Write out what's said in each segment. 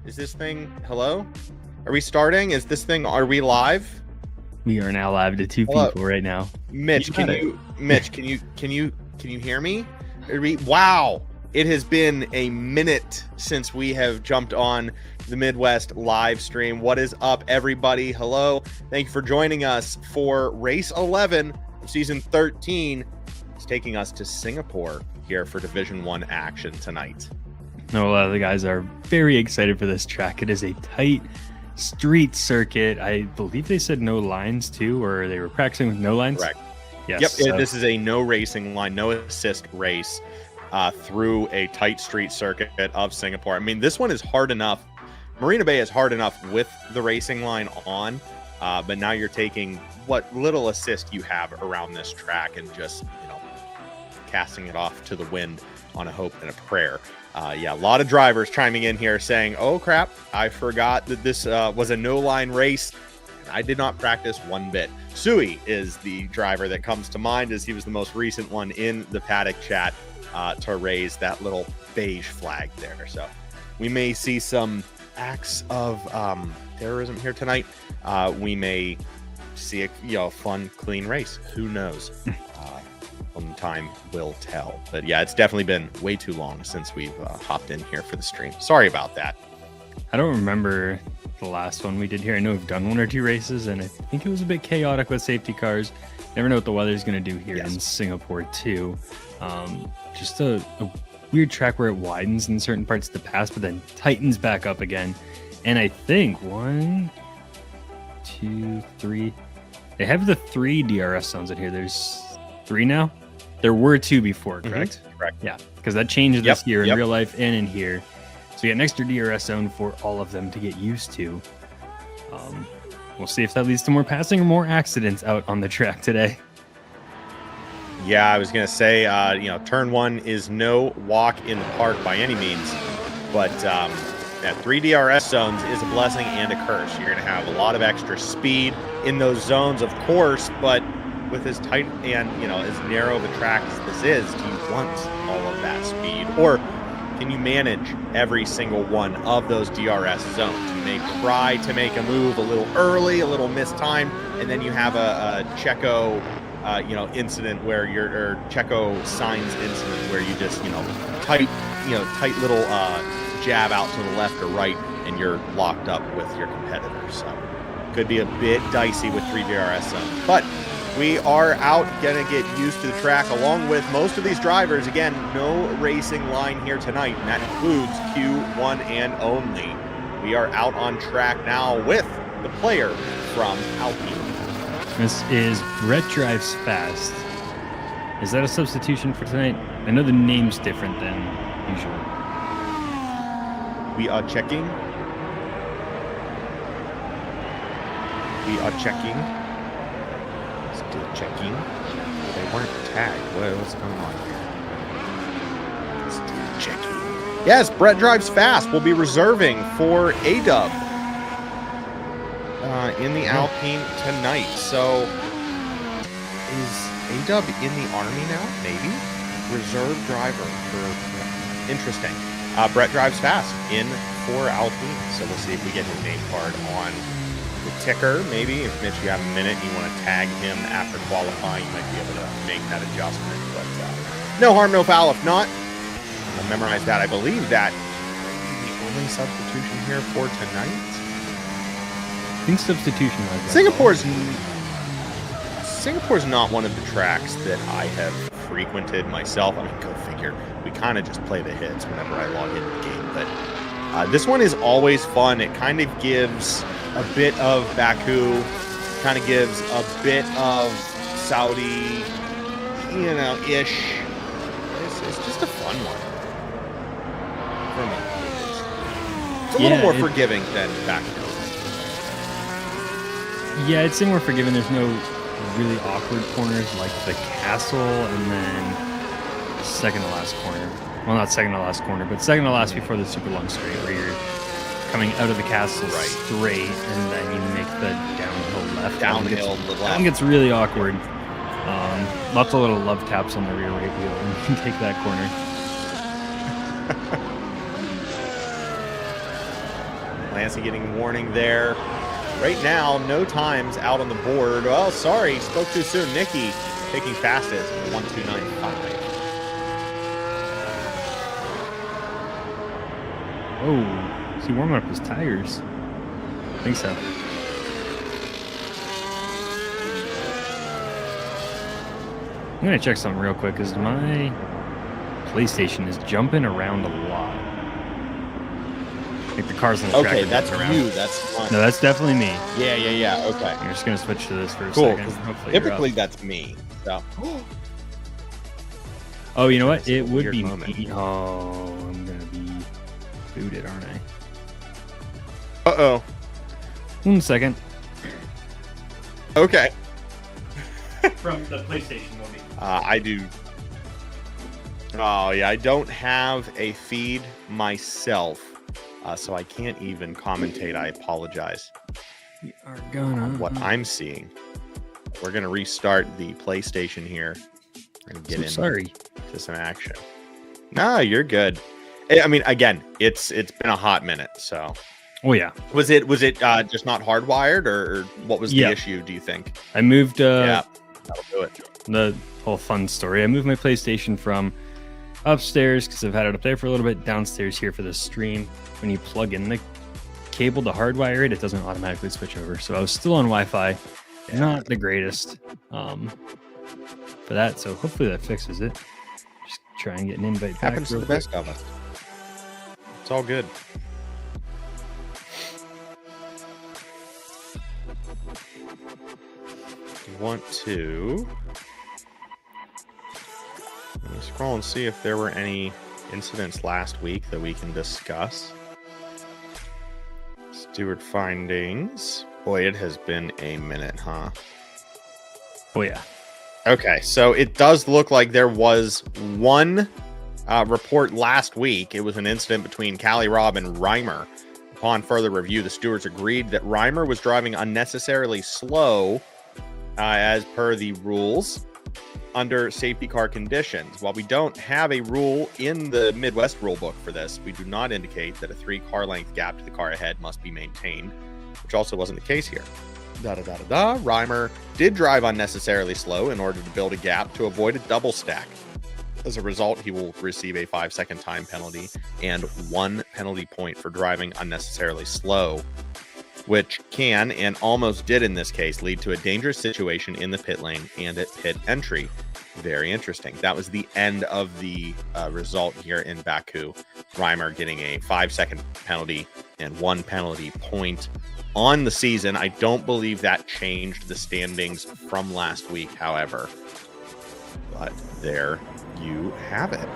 Is this thing, hello? Are we starting? Is this thing, are we live? We are now live to two people right now. Mitch, can you hear me? Wow. It has been a minute since we have jumped on the Midwest live stream. What is up, everybody? Hello. Thank you for joining us for race 11 of season 13. It's taking us to Singapore here for Division 1 action tonight. No, a lot of the guys are very excited for this track. It is a tight street circuit. I believe they said no lines too, or they were practicing with no lines. Correct. Yes. Yep. So. This is a no racing line, no assist race through a tight street circuit of Singapore. I mean, this one is hard enough. Marina Bay is hard enough with the racing line on, but now you're taking what little assist you have around this track and just, casting it off to the wind on a hope and a prayer. A lot of drivers chiming in here saying, oh crap, I forgot that this was a no-line race. I did not practice one bit. Sui is the driver that comes to mind, as he was the most recent one in the paddock chat to raise that little beige flag there. So we may see some acts of terrorism here tonight. We may see a fun, clean race. Who knows? Time will tell. But yeah, it's definitely been way too long since we've hopped in here for the stream. Sorry about that. I don't remember the last one we did here. I know we've done one or two races, and I think it was a bit chaotic with safety cars. Never know what the weather's going to do here in Singapore too. Just a weird track where it widens in certain parts of the pass, but then tightens back up again. And I think 1, 2, 3. They have the 3 DRS zones in here. There's 3 now. There were 2 before, correct? Mm-hmm. Correct. Yeah, because that changed this year in real life and in here. So you got an extra DRS zone for all of them to get used to. We'll see if that leads to more passing or more accidents out on the track today. Yeah, I was going to say, turn 1 is no walk in the park by any means, but that 3 DRS zones is a blessing and a curse. You're going to have a lot of extra speed in those zones, of course, but with as tight and, as narrow of a track as this is, do you want all of that speed? Or can you manage every single one of those DRS zones? You may try to make a move a little early, a little mistimed, and then you have a Checo incident where or Checo signs incident where you just, tight little jab out to the left or right, and you're locked up with your competitor. So could be a bit dicey with 3 DRS zones, but we are out, gonna get used to the track along with most of these drivers. Again, no racing line here tonight, and that includes Q1 and only. We are out on track now with the player from Alpine. This is Brett Drives Fast. Is that a substitution for tonight? I know the name's different than usual. We are checking. Still checking. They weren't tagged. What's going on here? Still checking. Yes, Brett Drives Fast will be reserving for A-Dub in the Alpine tonight. So is A-Dub in the Army now? Maybe. Reserve driver for interesting. Brett Drives Fast in for Alpine. So we'll see if we get his name card on the ticker. Maybe if Mitch, you have a minute and you want to tag him after qualifying, you might be able to make that adjustment. But no harm, no foul. If not, we'll memorize that. I believe that may be the only substitution here for tonight. I think substitution was Singapore's not one of the tracks that I have frequented myself. I mean, go figure. We kind of just play the hits whenever I log into the game. But this one is always fun. It kind of gives a bit of Baku, kind of gives a bit of Saudi, ish. It's just a fun one. For me. It's a little more forgiving than Baku. Yeah, it's more forgiving. There's no really awkward corners like the castle and then second to last corner. Well, not second to last corner, but second to last before the super long straight where you're coming out of the castle straight and then you make the downhill left. Downhill the left. That one gets really awkward. Lots of little love taps on the rear right wheel and you can take that corner. Lancey getting warning there. Right now, no times out on the board. Oh, sorry, spoke too soon. Nikki taking fastest, 1295. Oh, is he warming up his tires? I think so. I'm going to check something real quick because my PlayStation is jumping around a lot. Like the cars on the track. Okay, that's you. That's fun. No, that's definitely me. Yeah. Okay. I'm just going to switch to this for a cool, second. Typically, that's me. So. Oh, you know what? It would be moment. me. Oh, I'm going to be booted, aren't I? Uh-oh. 1 second. Okay. From the PlayStation movie. I do. Oh, yeah. I don't have a feed myself, so I can't even commentate. I apologize. We are gonna. What I'm seeing. We're going to restart the PlayStation here and get to some action. No, you're good. I mean, again, it's been a hot minute, so. Oh yeah. Was it just not hardwired, or what was the issue? Do you think? I moved. Yeah, that'll do it. The whole fun story. I moved my PlayStation from upstairs because I've had it up there for a little bit, downstairs here for the stream. When you plug in the cable to hardwire it, it doesn't automatically switch over. So I was still on Wi-Fi, not the greatest for that. So hopefully that fixes it. Just try and get an invite back. Happens to the best of us. It's all good. Want to let me scroll and see if there were any incidents last week that we can discuss. Steward findings. Boy, it has been a minute, huh? Oh, yeah. Okay, so it does look like there was one report last week. It was an incident between Callie Robb and Reimer. Upon further review, the stewards agreed that Reimer was driving unnecessarily slow as per the rules under safety car conditions. While we don't have a rule in the Midwest rulebook for this, we do not indicate that a 3 car length gap to the car ahead must be maintained, which also wasn't the case here. Reimer did drive unnecessarily slow in order to build a gap to avoid a double stack. As a result, he will receive a 5-second time penalty and 1 penalty point for driving unnecessarily slow, which can, and almost did in this case, lead to a dangerous situation in the pit lane and at pit entry. Very interesting. That was the end of the result here in Baku. Reimer getting a 5-second penalty and 1 penalty point on the season. I don't believe that changed the standings from last week, however. But there you have it.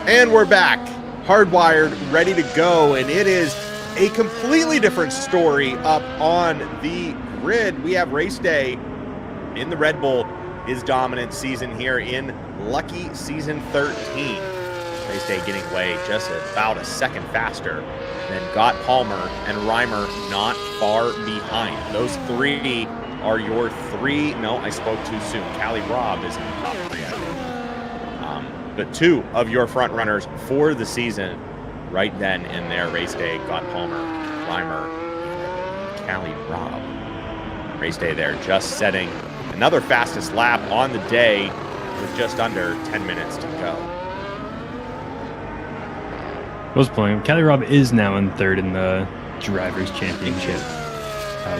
And we're back. Hardwired, ready to go. And it is a completely different story up on the grid. We have race day in the Red Bull, his dominant season here in lucky season 13. Race day getting away just about a second faster than Gott Palmer and Reimer not far behind. Those 3 are your 3. No, I spoke too soon. Callie Robb is in the top 3, I think. But 2 of your front runners for the season right then in their race day, Gott Palmer, Reimer, and Callie Robb. Race day there just setting another fastest lap on the day with just under 10 minutes to go. Was playing. Callie Robb is now in 3rd in the Drivers' Championship.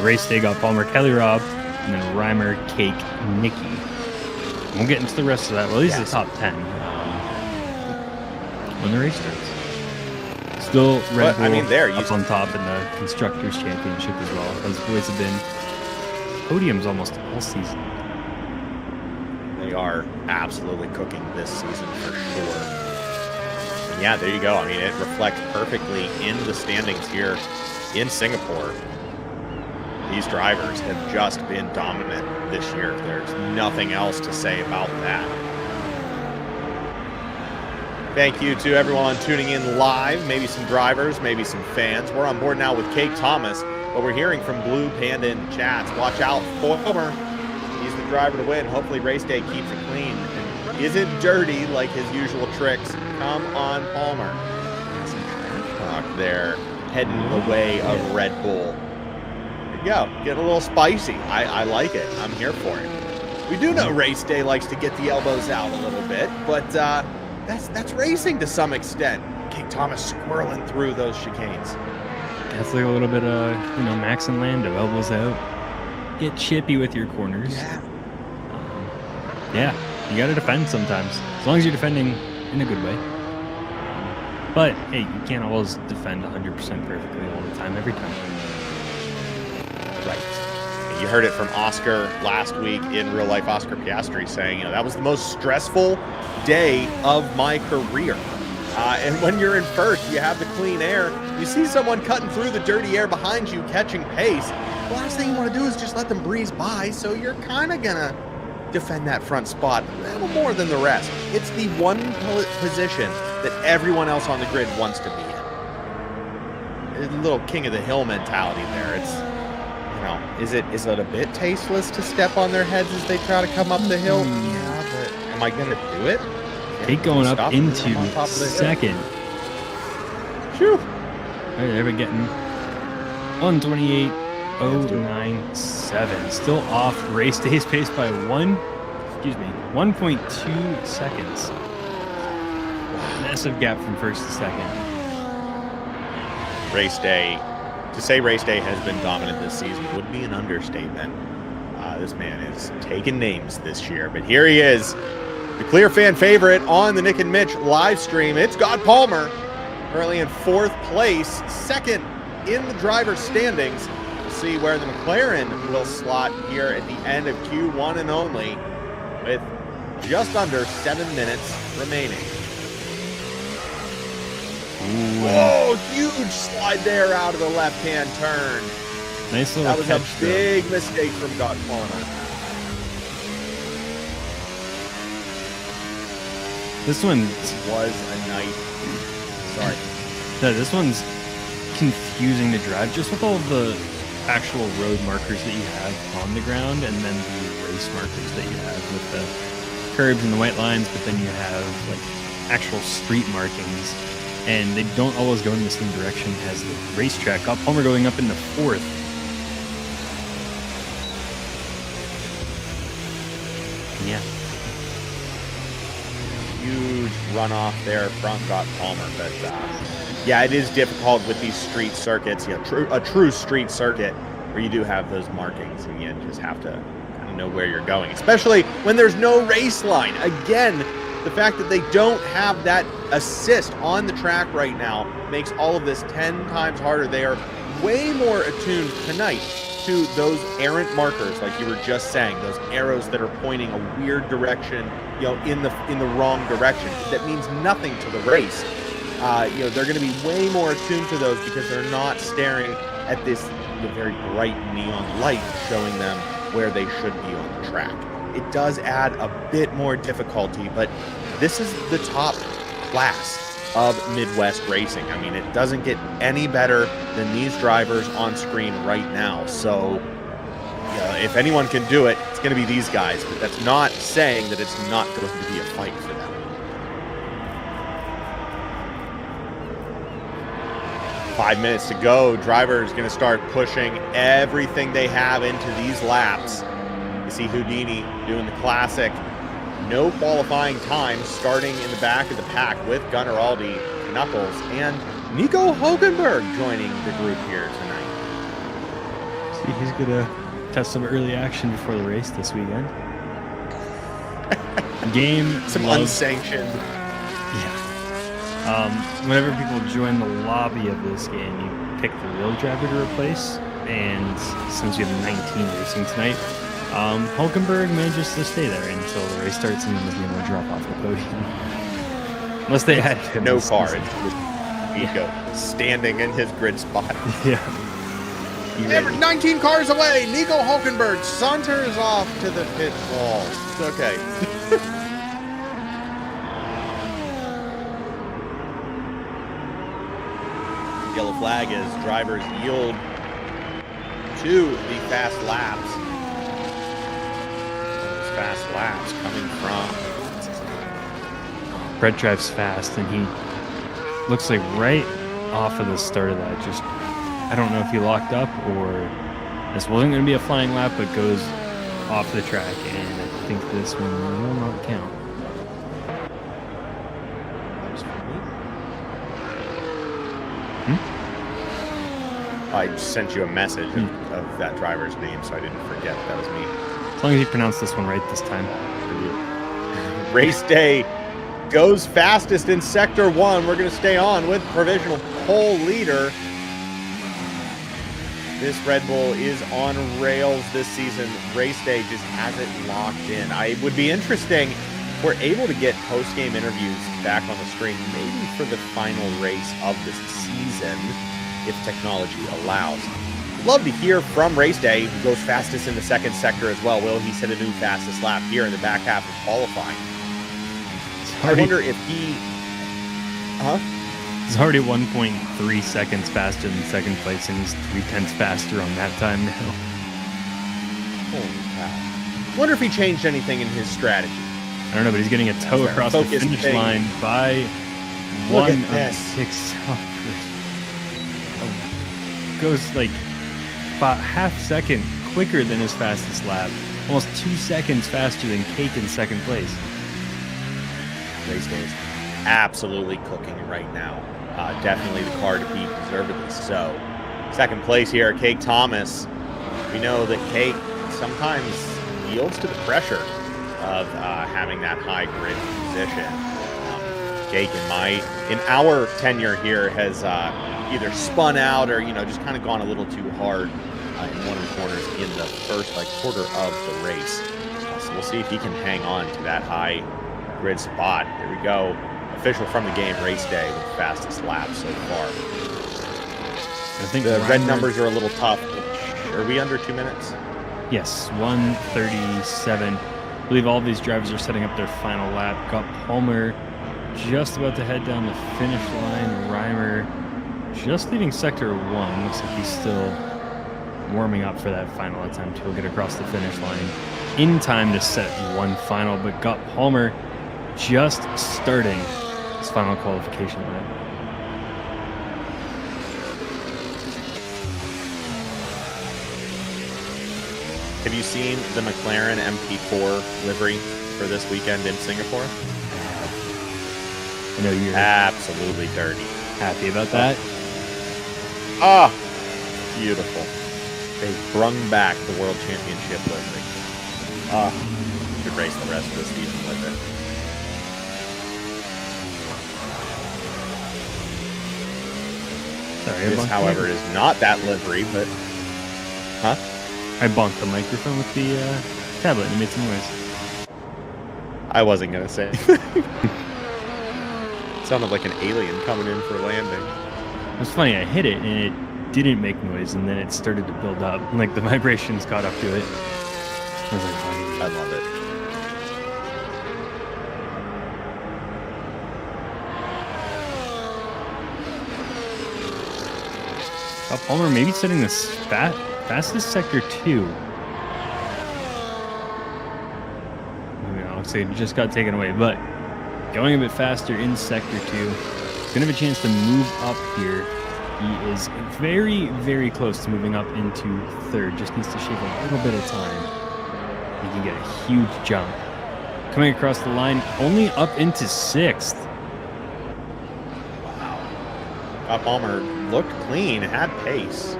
Race day got Palmer, Callie Robb, and then Reimer, Cake, Nikki. We'll get into the rest of that. Well, these are the top 10 when the race starts. Still Red Bull up on top in the Constructors' Championship as well. Those boys have been podiums almost all season. They are absolutely cooking this season for sure. And yeah, there you go. I mean, it reflects perfectly in the standings here in Singapore. These drivers have just been dominant this year. There's nothing else to say about that. Thank you to everyone tuning in live, maybe some drivers, maybe some fans. We're on board now with Kate Thomas, but we're hearing from Blue Panda in the chats. Watch out for Homer. He's the driver to win. Hopefully race day keeps it clean and isn't dirty like his usual tricks. Come on, Palmer. Some trash talk there, heading the way of Red Bull. There you go. Get a little spicy. I like it. I'm here for it. We do know race day likes to get the elbows out a little bit, but that's racing to some extent. King Thomas squirreling through those chicanes. That's like a little bit of, Max and Lando, elbows out. Get chippy with your corners. Yeah. You got to defend sometimes, as long as you're defending in a good way. But, hey, you can't always defend 100% perfectly all the time, every time. Right. You heard it from Oscar last week in real life, Oscar Piastri saying, that was the most stressful day of my career. And when you're in first, you have the clean air. You see someone cutting through the dirty air behind you, catching pace. The last thing you want to do is just let them breeze by. So you're kind of going to defend that front spot a little more than the rest. It's the one position that everyone else on the grid wants to be in. A little king of the hill mentality there. It's, is it a bit tasteless to step on their heads as they try to come up the hill? Yeah, but am I going to do it? Kate going up into second. Phew. They're getting 1:28.097. Still off race day's pace by 1.2 seconds. Massive gap from first to second. Race day. To say race day has been dominant this season would be an understatement. This man is taking names this year, but here he is. The clear fan favorite on the Nick and Mitch live stream. It's Gott Palmer, currently in 4th place, 2nd in the driver's standings. We'll see where the McLaren will slot here at the end of Q1 and only, with just under 7 minutes remaining. Whoa, huge slide there out of the left-hand turn. Nice little That was catch, a big mistake from God Palmer. This one was a night. Sorry. Yeah, this one's confusing to drive just with all the actual road markers that you have on the ground and then the race markers that you have with the curbs and the white lines, but then you have like actual street markings and they don't always go in the same direction as the racetrack. Got Palmer going up in the 4th. Yeah. Huge runoff there from Got Palmer, but yeah, it is difficult with these street circuits. Yeah, a true street circuit where you do have those markings, and you just have to kind of know where you're going, especially when there's no race line. Again, the fact that they don't have that assist on the track right now makes all of this 10 times harder. They are way more attuned tonight to those errant markers, like you were just saying, those arrows that are pointing a weird direction, in the wrong direction. That means nothing to the race. They're going to be way more attuned to those because they're not staring at this very bright neon light showing them where they should be on the track. It does add a bit more difficulty, but this is the top class of Midwest racing. I mean, it doesn't get any better than these drivers on screen right now. So, if anyone can do it, it's going to be these guys. But that's not saying that it's not going to be a fight for them. 5 minutes to go. Driver is going to start pushing everything they have into these laps. You see Houdini doing the classic no qualifying time, starting in the back of the pack with Gunnar Aldi, Knuckles, and Nico Hulkenberg joining the group here tonight. See, he's going to test some early action before the race this weekend. Some unsanctioned. Yeah. Whenever people join the lobby of this game, you pick the real driver to replace, and since we have 19 racing tonight, Hulkenberg manages to stay there until the race starts and then he's going to drop off the podium. Unless they had him. No car. It's just Nico standing in his grid spot. Yeah. 19 cars away. Nico Hulkenberg saunters off to the pit wall. It's okay. Yellow flag as drivers yield to the fast laps. Fast laps coming from Brett drives fast and he looks like right off of the start of that, just I don't know if he locked up or this wasn't going to be a flying lap, but goes off the track, and I think this one will not count. That was for me. I sent you a message of that driver's name, so I didn't forget that was me. As long as you pronounce this one right this time. Race day goes fastest in Sector 1. We're going to stay on with provisional pole leader. This Red Bull is on rails this season. Race day just has it locked in. It would be interesting if we're able to get post-game interviews back on the screen, maybe for the final race of this season, if technology allows. Love to hear from Race Day, who goes fastest in the second sector as well. Will he set a new fastest lap here in the back half of qualifying? I wonder if he... He's already 1.3 seconds faster than second place, and he's 3/10 faster on that time now. Holy cow. Wonder if he changed anything in his strategy. I don't know, but he's getting a tow across the finish line by 1 of 6. Goes like about half second quicker than his fastest lap. Almost 2 seconds faster than Cake in second place. Race Day is absolutely cooking right now. Definitely the car to beat, deservedly so. Second place here, Cake Thomas. We know that Cake sometimes yields to the pressure of having that high grid position. Cake in our tenure here has either spun out or just kind of gone a little too hard in one of the corners in the first quarter of the race. So we'll see if he can hang on to that high grid spot. There we go. Official from the game, Race Day with fastest lap so far. I think the red numbers are a little tough. Are we under 2 minutes? Yes, 1:37. I believe all these drivers are setting up their final lap. Got Palmer just about to head down the finish line. Reimer just leaving sector 1. Looks like he's still warming up for that final attempt. He'll get across the finish line in time to set one final, but got Palmer just starting his final qualification lap. Have you seen the McLaren MP4 livery for this weekend in Singapore? I know you're absolutely dirty. Happy about that? Ah, beautiful. They brung back the World Championship livery. Should race the rest of the season with it. Sorry, This, however, is not that livery, but... Huh? I bonked the microphone with the tablet and it made some noise. I wasn't going to say anything. Sounded like an alien coming in for landing. It was funny, I hit it and it didn't make noise, and then it started to build up, and like the vibrations caught up to it. I was like, oh, I love it. Palmer maybe setting the fastest sector 2. Looks like it just got taken away, but going a bit faster in sector 2. He's gonna have a chance to move up here. He is very, very close to moving up into 3rd. Just needs to shave a little bit of time. He can get a huge jump. Coming across the line, only up into 6th. Palmer looked clean, had pace.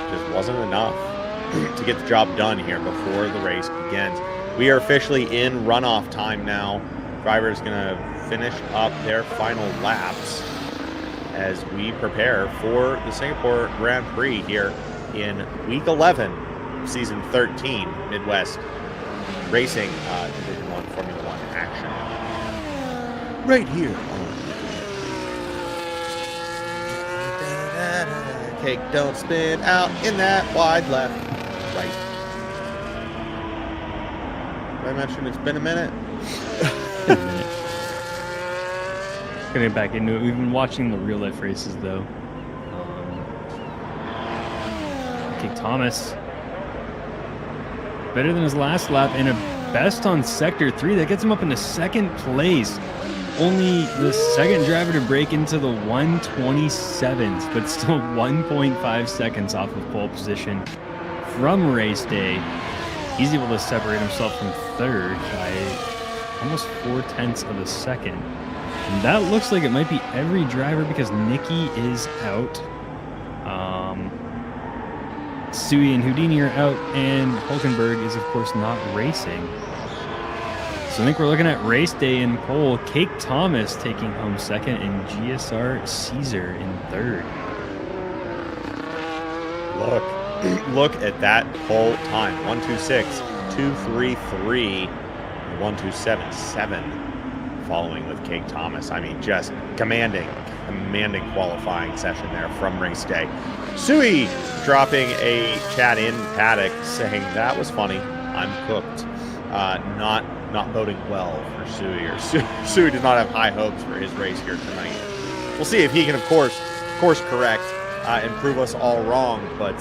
Just wasn't enough to get the job done here before the race begins. We are officially in runoff time now. Driver's gonna finish up their final laps as we prepare for the Singapore Grand Prix here in week 11, season 13, Midwest Racing Division 1 Formula 1 action. Right here Cake don't spin out in that wide left. Right. Did I mention it's been a minute? Getting back into it. We've been watching the real life races though. Okay, Thomas. Better than his last lap and a best on sector 3. That gets him up into 2nd place. Only the 2nd driver to break into the 127s, but still 1.5 seconds off of pole position from race day. He's able to separate himself from 3rd by almost 0.4 of a second. And that looks like it might be every driver because Nikki is out. Sui and Houdini are out, and Hulkenberg is, of course, not racing. So I think we're looking at race day in pole. Cake Thomas taking home 2nd, and GSR Caesar in 3rd. Look at that pole time. 1:26.233, 1:27.7. Following with Cake Thomas. I mean, just commanding qualifying session there from race day. Sui dropping a chat in paddock saying that was funny. I'm cooked. Not boding well for Sui. Or Sui does not have high hopes for his race here tonight. We'll see if he can, of course correct and prove us all wrong. But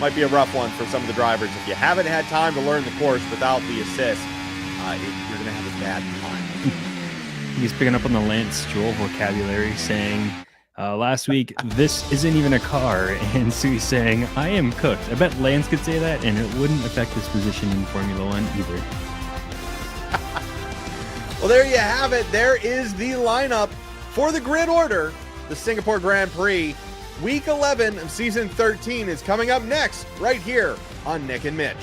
might be a rough one for some of the drivers. If you haven't had time to learn the course without the assist, you're going to have a bad time. He's picking up on the Lance Stroll vocabulary, saying last week, this isn't even a car, and Sui's saying, I am cooked. I bet Lance could say that, and it wouldn't affect his position in Formula 1 either. Well, there you have it. There is the lineup for the grid order. The Singapore Grand Prix, week 11 of season 13 is coming up next, right here on Nick and Mitch.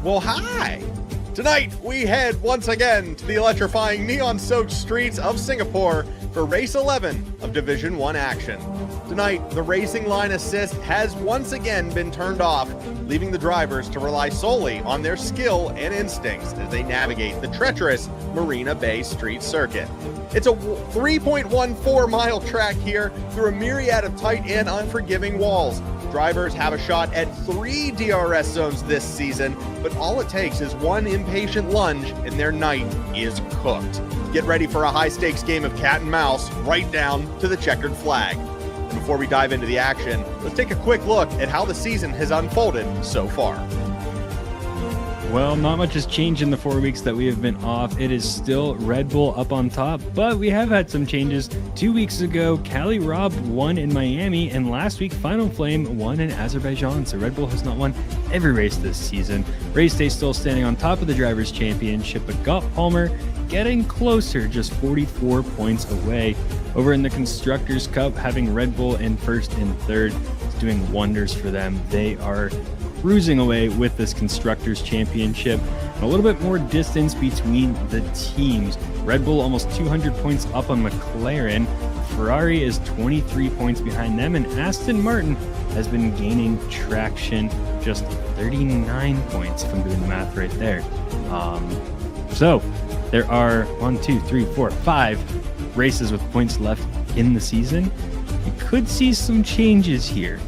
Well, hi! Tonight, we head once again to the electrifying neon-soaked streets of Singapore for Race 11 of Division 1 action. Tonight, the racing line assist has once again been turned off, leaving the drivers to rely solely on their skill and instincts as they navigate the treacherous Marina Bay Street Circuit. It's a 3.14-mile track here through a myriad of tight and unforgiving walls. Drivers have a shot at 3 DRS zones this season, but all it takes is one impatient lunge and their night is cooked. Get ready for a high-stakes game of cat and mouse right down to the checkered flag. And before we dive into the action, let's take a quick look at how the season has unfolded so far. Well, not much has changed in the 4 weeks that we have been off. It is still Red Bull up on top, but we have had some changes. 2 weeks ago, Cali Rob won in Miami, and last week, Final Flame won in Azerbaijan. So Red Bull has not won every race this season. Race Day still standing on top of the Drivers' Championship, but Got Palmer getting closer, just 44 points away. Over in the Constructors' Cup, having Red Bull in first and third is doing wonders for them. They are cruising away with this Constructors' Championship. And a little bit more distance between the teams. Red Bull almost 200 points up on McLaren. Ferrari is 23 points behind them, and Aston Martin has been gaining traction, just 39 points, if I'm doing the math right there. So there are 5 races with points left in the season. You could see some changes here.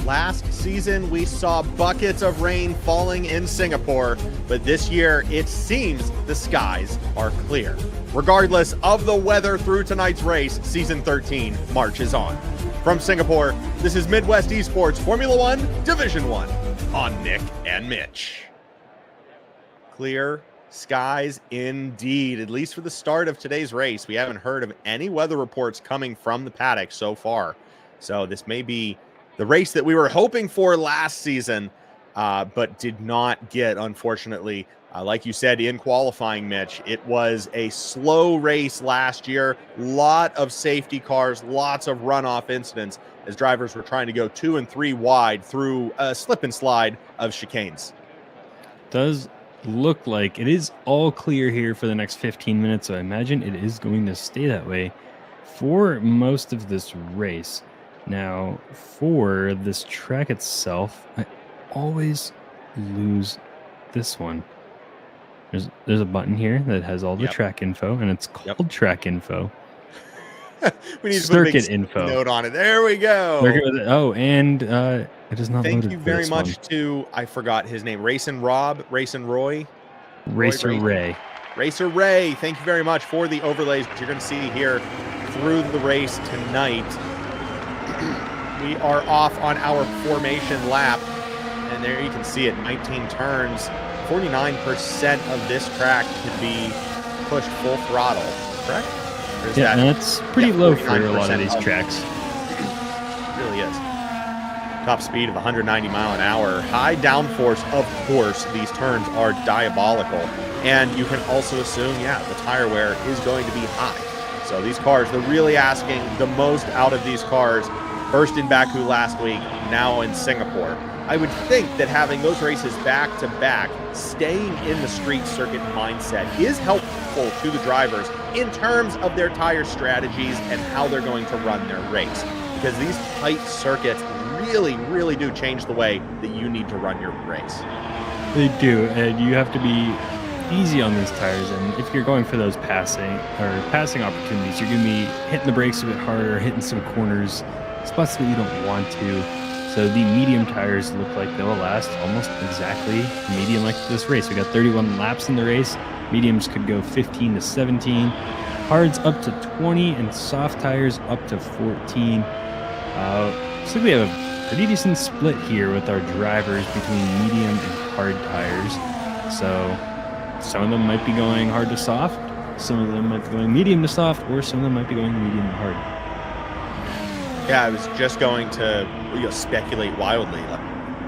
Last season, we saw buckets of rain falling in Singapore, but this year, it seems the skies are clear. Regardless of the weather through tonight's race, Season 13 marches on. From Singapore, this is Midwest eSports Formula 1 Division 1 on Nick and Mitch. Clear skies indeed, at least for the start of today's race. We haven't heard of any weather reports coming from the paddock so far, so this may be the race that we were hoping for last season, but did not get, unfortunately. Like you said, in qualifying, Mitch, it was a slow race last year. Lot of safety cars, lots of runoff incidents as drivers were trying to go 2 and 3 wide through a slip and slide of chicanes. Does look like it is all clear here for the next 15 minutes, so I imagine it is going to stay that way for most of this race. Now, for this track itself, I always lose this one. There's a button here that has all the track info, and it's called track info. We need to circuit put a big info note on it. There we go. Oh, and it is not. Thank loaded you for very this much one. to, I forgot his name, Racing Rob, Racing Roy. Racer Ray. Racer Ray, thank you very much for the overlays that you're going to see here through the race tonight. We are off on our formation lap, and there you can see it, 19 turns. 49% of this track could be pushed full throttle, correct? Yeah, that's pretty low for a lot of these tracks. It really is. Top speed of 190 mile an hour. High downforce, of course. These turns are diabolical. And you can also assume, the tire wear is going to be high. So these cars, they're really asking the most out of these cars. First in Baku last week, now in Singapore. I would think that having those races back to back, staying in the street circuit mindset is helpful to the drivers in terms of their tire strategies and how they're going to run their race. Because these tight circuits really, really do change the way that you need to run your race. They do, and you have to be easy on these tires, and if you're going for those passing opportunities, you're going to be hitting the brakes a bit harder, hitting some corners, spots that you don't want to. So the medium tires look like they will last almost exactly medium like this race. We got 31 laps in the race. Mediums could go 15 to 17. Hards up to 20, and soft tires up to 14. Looks like we have a pretty decent split here with our drivers between medium and hard tires. So some of them might be going hard to soft, some of them might be going medium to soft, or some of them might be going medium to hard. Yeah, I was just going to speculate wildly.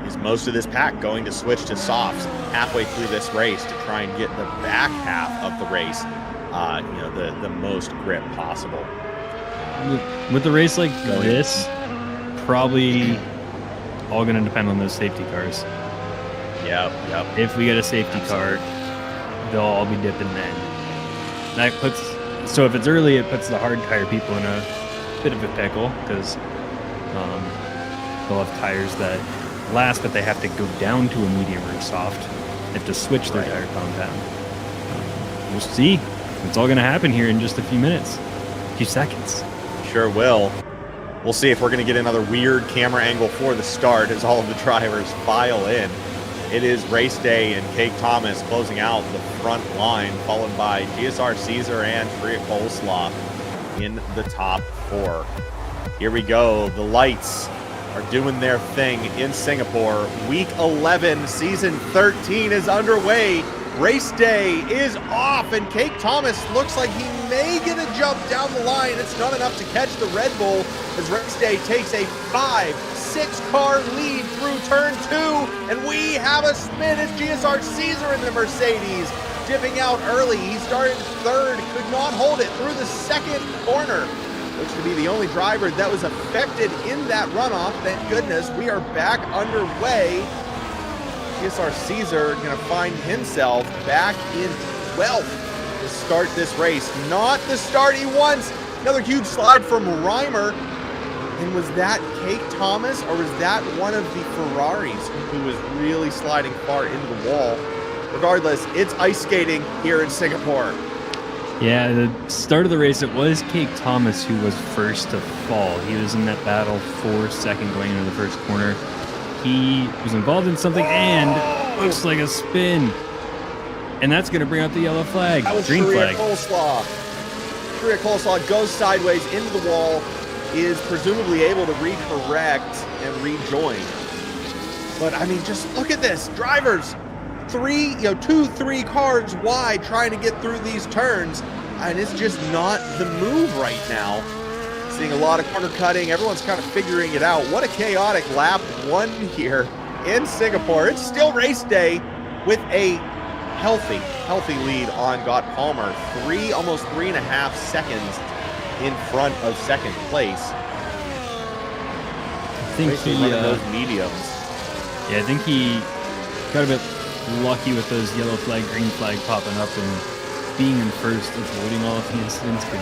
Is most of this pack going to switch to softs halfway through this race to try and get the back half of the race, the most grip possible? With a race like this, probably all going to depend on those safety cars. Yep. If we get a safety car, they'll all be dipping then. That puts, so if it's early, it puts the hard tire people in a bit of a pickle because they'll have tires that last, but they have to go down to a medium or a soft. They have to switch their tire compound. We'll see. It's all going to happen here in just a few minutes, a few seconds. Sure will. We'll see if we're going to get another weird camera angle for the start as all of the drivers file in. It is race day, and Cake Thomas closing out the front line, followed by GSR Caesar and Prix Coleslaw in the top 4. Here we go. The lights are doing their thing in Singapore. Week 11, season 13 is underway. Race day is off, and Cake Thomas looks like he may get a jump down the line. It's not enough to catch the Red Bull as race day takes a 5-6 car lead through turn 2, and we have a spin as GSR Caesar in the Mercedes dipping out early. He started 3rd, could not hold it through the 2nd corner. Looks to be the only driver that was affected in that runoff. Thank goodness we are back underway. GSR Caesar going to find himself back in 12th to start this race. Not the start he wants. Another huge slide from Reimer. And was that Cake Thomas, or was that one of the Ferraris who was really sliding far into the wall? Regardless, it's ice skating here in Singapore. Yeah, the start of the race, it was Cake Thomas who was first to fall. He was in that battle for second going into the first corner. He was involved in something, and looks like a spin. And that's going to bring out the yellow flag. That was green flag. Prix Coleslaw goes sideways into the wall, is presumably able to recorrect and rejoin. But I mean, just look at this. Drivers, 2-3 cars wide trying to get through these turns, and it's just not the move right now. Seeing a lot of corner cutting. Everyone's kind of figuring it out. What a chaotic lap 1 here in Singapore. It's still race day with a healthy lead on Gott Palmer. Almost 3.5 seconds in front of second place. I think he those mediums. Yeah, I think he got a bit lucky with those yellow flag, green flag popping up, and being in first, avoiding all of the incidents could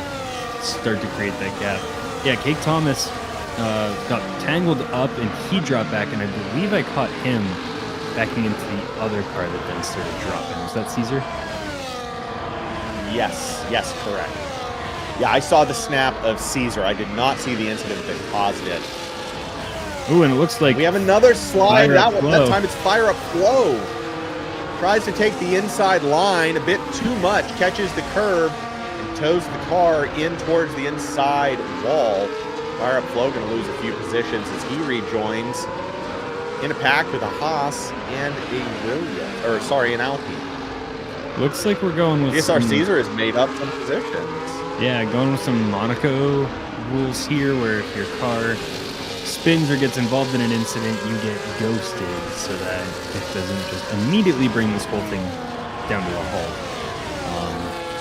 start to create that gap. Yeah, Cake Thomas got tangled up, and he dropped back, and I believe I caught him backing into the other car that then started dropping. Was that Caesar? Yes, correct. Yeah, I saw the snap of Caesar. I did not see the incident that caused it. Ooh, and it looks like we have another slide. That time it's Fire Up Flow. Tries to take the inside line a bit too much, catches the curb, and tows the car in towards the inside wall. Fire Up Flow going to lose a few positions as he rejoins in a pack with a Haas and an Alpine. Looks like we're going with GSR Caesar has made up some positions. Yeah, going with some Monaco rules here, where if your car spins or gets involved in an incident, you get ghosted, so that it doesn't just immediately bring this whole thing down to a halt.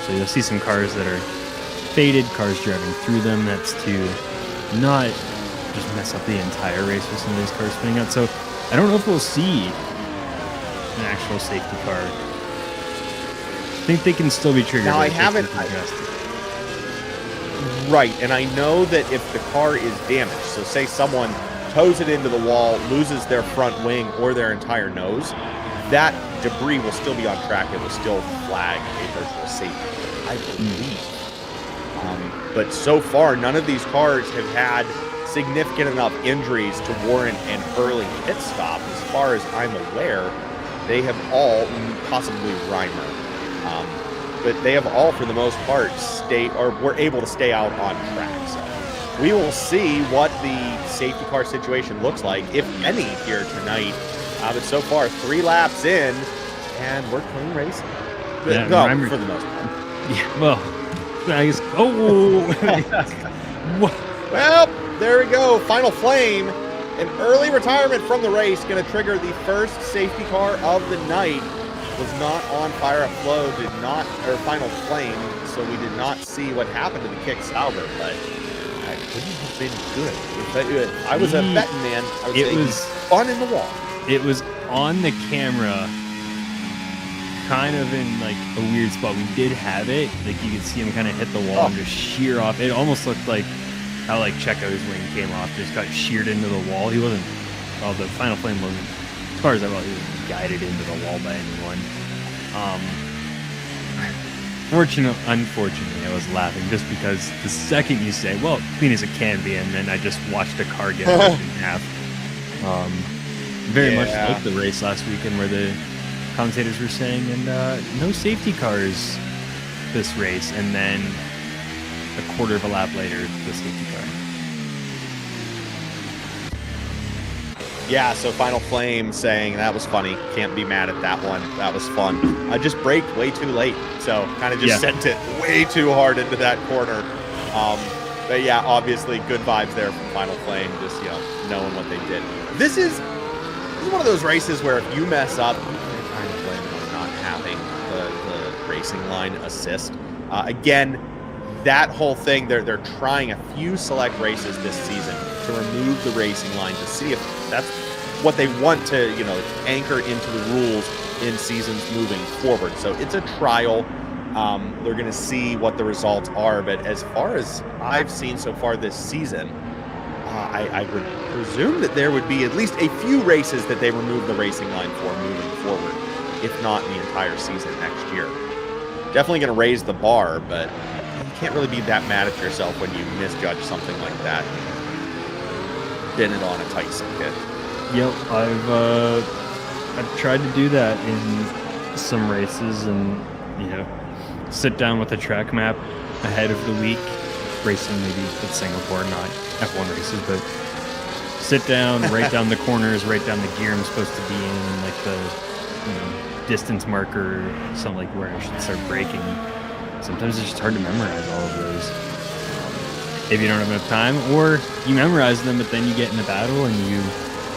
So you'll see some cars that are faded, cars driving through them. That's to not just mess up the entire race with some of these cars spinning out. So I don't know if we'll see an actual safety car. I think they can still be triggered. Now, I haven't. Right, and I know that if the car is damaged, so say someone tows it into the wall, loses their front wing or their entire nose, that debris will still be on track. It will still flag a virtual safety, I believe. But so far, none of these cars have had significant enough injuries to warrant an early pit stop. As far as I'm aware, they have all, possibly Reimer, but they have all, for the most part, were able to stay out on track. So we will see what the safety car situation looks like, if any, here tonight. But so far, 3 laps in, and we're clean racing. Yeah, no, for the most part. Yeah, well, I guess. Oh, well, there we go. Final flame. An early retirement from the race, going to trigger the first safety car of the night. Was not on Fire Up Flow, Final Flame, so we did not see what happened to the kick Sauber, but it wouldn't have been good. If I was a betting man, I would say he's fun in the wall. It was on the camera, kind of in like a weird spot. We did have it, like you could see him kind of hit the wall and just shear off. It almost looked like how like Checo's wing came off, just got sheared into the wall. He wasn't, well, the final flame wasn't, as far as I know, he wasn't guided into the wall by anyone. Unfortunately, I was laughing just because the second you say, well, clean as it can be, and then I just watched a car get ripped in half. Very much like the race last weekend where the commentators were saying, and no safety cars this race, and then a quarter of a lap later, the safety car. Yeah, so Final Flame saying that was funny. Can't be mad at that one. That was fun. I just braked way too late, so kind of just sent it way too hard into that corner. But yeah, obviously good vibes there from Final Flame, just knowing what they did. This is one of those races where if you mess up, you can kind of blame it on not having the racing line assist. Again, that whole thing, they're trying a few select races this season to remove the racing line to see if that's what they want to, anchor into the rules in seasons moving forward. So it's a trial. They're going to see what the results are. But as far as I've seen so far this season, I would presume that there would be at least a few races that they remove the racing line for moving forward, if not the entire season next year. Definitely going to raise the bar, but you can't really be that mad at yourself when you misjudge something like that. Did it on a tight circuit. Yep, I've tried to do that in some races, and sit down with a track map ahead of the week, racing maybe at Singapore, not F1 races, but sit down, write down the corners, write down the gear I'm supposed to be in, like the distance marker, something like where I should start braking. Sometimes it's just hard to memorize all of those. If you don't have enough time, or you memorize them, but then you get in a battle and you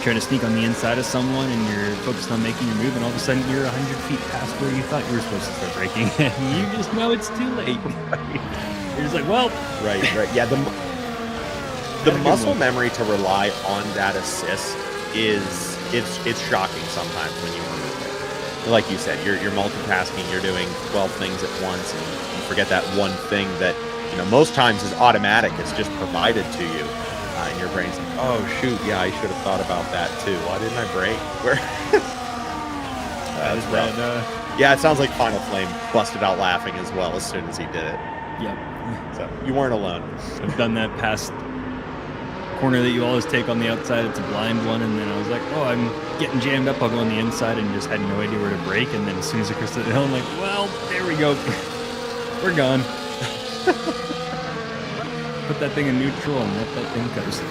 try to sneak on the inside of someone and you're focused on making your move, and all of a sudden you're 100 feet past where you thought you were supposed to start braking, and you just know it's too late. You're just like, well. Right. Yeah, the muscle memory to rely on that assist it's shocking sometimes when you remove it. Like you said, you're multitasking, you're doing 12 things at once, and you forget that one thing that most times is automatic. It's just provided to you, and your brain's like, oh shoot, yeah, I should have thought about that too. Why didn't I brake? That's rough. Yeah, it sounds like Final Flame busted out laughing as well as soon as he did it. Yep. So you weren't alone. I've done that past corner that you always take on the outside. It's a blind one, and then I was like, oh, I'm getting jammed up. I'll go on the inside, and just had no idea where to brake. And then as soon as I crossed the hill, I'm like, well, there we go. We're gone. Put that thing in neutral and let that thing coast.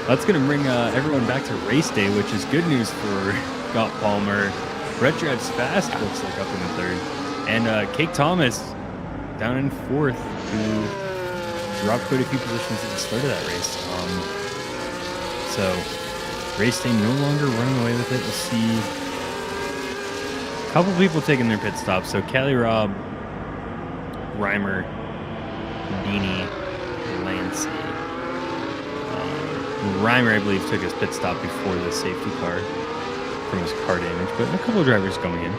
That's going to bring everyone back to race day, which is good news for Scott Palmer. Brett drives fast, looks like, up in the third. And Kate Thomas down in fourth, who dropped quite a few positions at the start of that race. So race day no longer running away with it. We'll see a couple people taking their pit stops. So Callie Robb, Reimer, Dini, Lancey. Reimer, I believe, took his pit stop before the safety car from his car damage, but a couple of drivers coming in.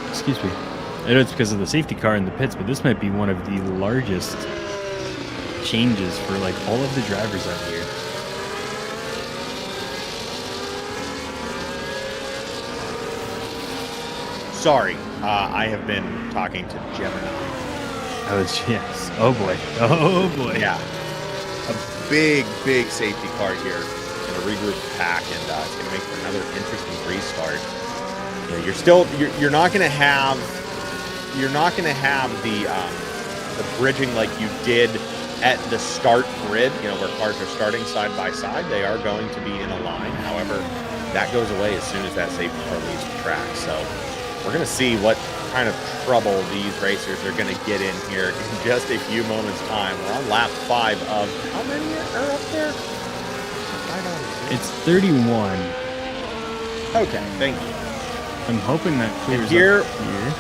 Excuse me, I know it's because of the safety car in the pits, but this might be one of the largest changes for like all of the drivers out here. Sorry, I have been talking to Gemini. Yes. Oh boy. Yeah. A big safety car here in a regroup pack, and it's going to make for another interesting restart. You're not going to have the bridging like you did at the start grid, where cars are starting side by side. They are going to be in a line. However, that goes away as soon as that safety car leaves the track. So we're going to see what kind of trouble these racers are going to get in here in just a few moments' time. We're on lap 5 of how many are up there? It's 31. Okay, thank you. I'm hoping that clears Here up here.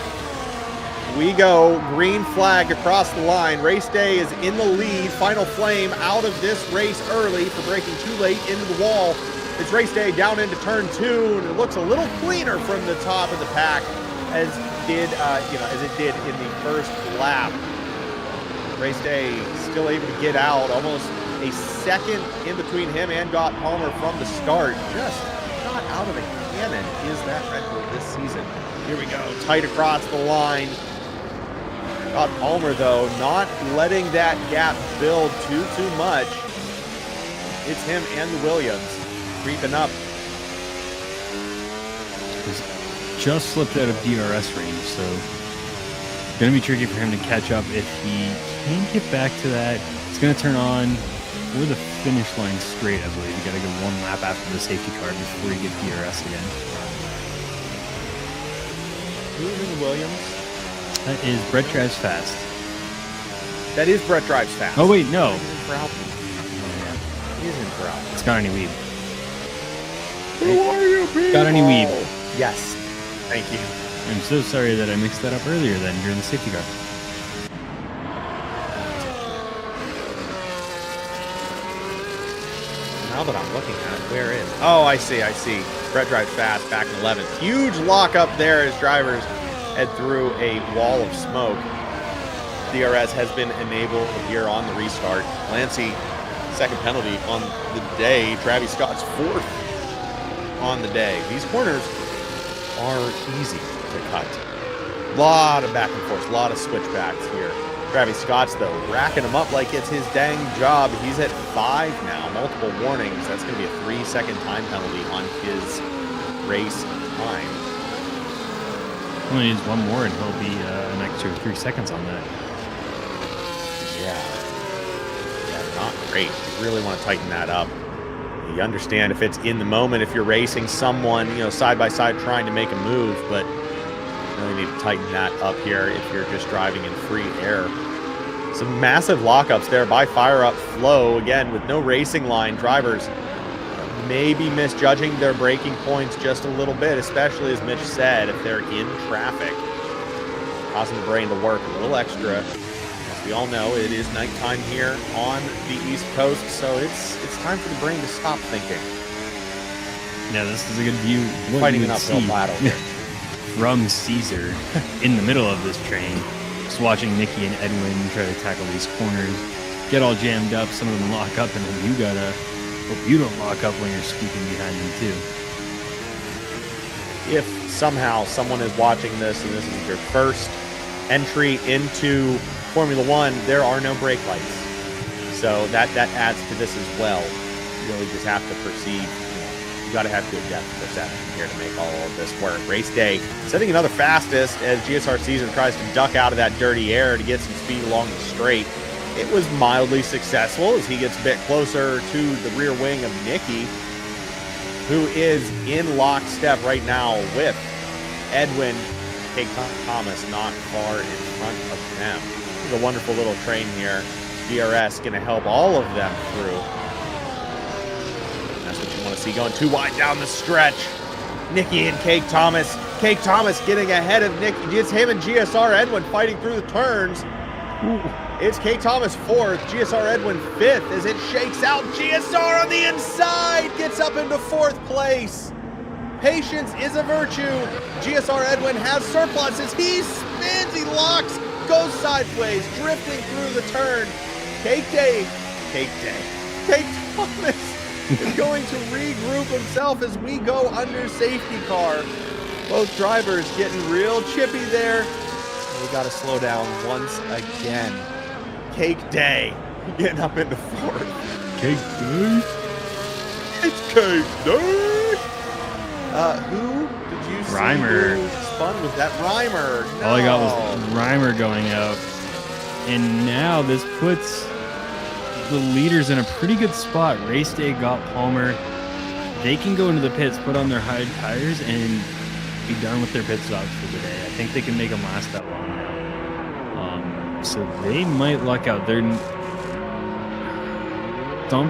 we go. Green flag across the line. Race Day is in the lead. Final Flame out of this race early for breaking too late into the wall. It's Race Day down into turn 2, and it looks a little cleaner from the top of the pack as it did in the first lap. Race Day still able to get out, almost a second in between him and Scott Palmer from the start. Just not out of the cannon is that Red Bull this season. Here we go, tight across the line. Scott Palmer, though, not letting that gap build too much. It's him and the Williams creeping up. He's just slipped out of DRS range, so it's going to be tricky for him to catch up. If he can get back to that, it's going to turn on for the finish line straight, I believe. You got to go one lap after the safety car before you get DRS again. Who's in the Williams? That is Brett Drives Fast. That is Brett Drives Fast. Oh, wait, no. He's in for Alpine. Oh, He's in for Alpine. yeah. It's got any weeb. Who are you, people? Got any weeb? Yes. Thank you. I'm so sorry that I mixed that up earlier then during the safety car. Now that I'm looking at it, where is? Oh, I see. Brett Drives Fast back in 11th. Huge lockup there as drivers head through a wall of smoke. DRS has been enabled here on the restart. Lancy, second penalty on the day. Travis Scott's fourth on the day. These corners are easy to cut. A lot of back and forth, a lot of switchbacks here. Travis Scott's, though, racking them up like it's his dang job. He's at 5 now, multiple warnings. That's going to be a 3-second time penalty on his race time. Only needs one more and he'll be an extra 3 seconds on that. Yeah, not great. You really want to tighten that up. You understand if it's in the moment, if you're racing someone, side by side trying to make a move, but you really need to tighten that up here if you're just driving in free air. Some massive lockups there by Fire Up Flow. Again, with no racing line, drivers maybe misjudging their braking points just a little bit, especially as Mitch said, if they're in traffic, causing the brain to work a little extra. As we all know, it is nighttime here on the East Coast, so it's time for the brain to stop thinking. Yeah, this is a good view. Fighting an uphill battle here. From Caesar in the middle of this train, just watching Nikki and Edwin try to tackle these corners, get all jammed up, some of them lock up, and then you gotta hope you don't lock up when you're squeaking behind them too. If somehow someone is watching this and this is your first entry into Formula One, there are no brake lights. So that adds to this as well. You really just have to proceed. You got to have good depth perception here to make all of this work. Race Day setting another fastest as GSR Season tries to duck out of that dirty air to get some speed along the straight. It was mildly successful as he gets a bit closer to the rear wing of Nicky, who is in lockstep right now with Edwin. Kate Thomas not far in front of them. This is a wonderful little train here. DRS going to help all of them through. That's what you want to see going too wide down the stretch. Nicky and Kate Thomas. Kate Thomas getting ahead of Nicky. It's him and GSR Edwin fighting through the turns. It's Kate Thomas 4th, GSR Edwin 5th as it shakes out. GSR on the inside gets up into 4th place. Patience is a virtue. GSR Edwin has surplus as he spins, he locks, goes sideways, drifting through the turn. Kate Thomas is going to regroup himself as we go under safety car. Both drivers getting real chippy there. We got to slow down once again. Cake Day getting up into 4th. Cake Day? It's Cake Day! Who did you see Reimer. who spun? Was that Reimer? No. All I got was Reimer going out. And now this puts the leaders in a pretty good spot. Race Day got Palmer. They can go into the pits, put on their hard tires, and be done with their pit stops for the day. I think they can make them last that long now. So they might luck out. Don't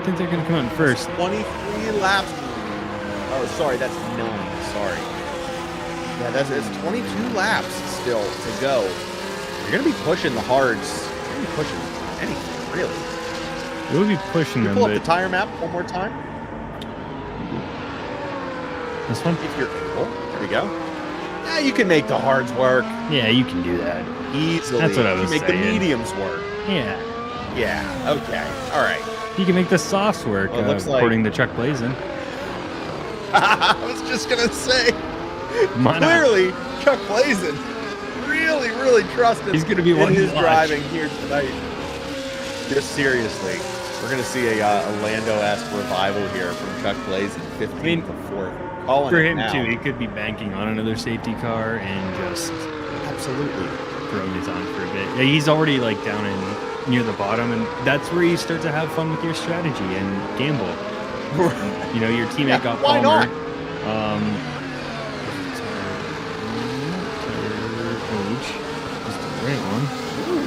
think they're going to come out in first. 23 laps. Oh, sorry, that's 9. Sorry. Yeah, it's 22 laps still to go. You're going to be pushing the hards. You're going to be pushing anything, really. We'll be pushing them, Pull up but the tire map one more time. this one? If you're able. There we go. Yeah, you can make the hards work. Yeah, you can do that. Easily. That's what I was You can make saying. the mediums work. Yeah. Yeah, okay. All right. You can make the softs work, Well, it looks according to Chuck Blazin. I was just going to say, Why not? clearly, Chuck Blazin really trusted He's gonna be in one to his watch. driving here tonight. Just seriously, we're going to see a Lando-esque revival here from Chuck Blazin, 15th to 4th. Calling For it him, now. too, he could be banking on another safety car and just Absolutely. throwing his on for a bit. Yeah, he's already like down in near the bottom, and that's where you start to have fun with your strategy and gamble. You know, your teammate got why Palmer. not? Is the right one.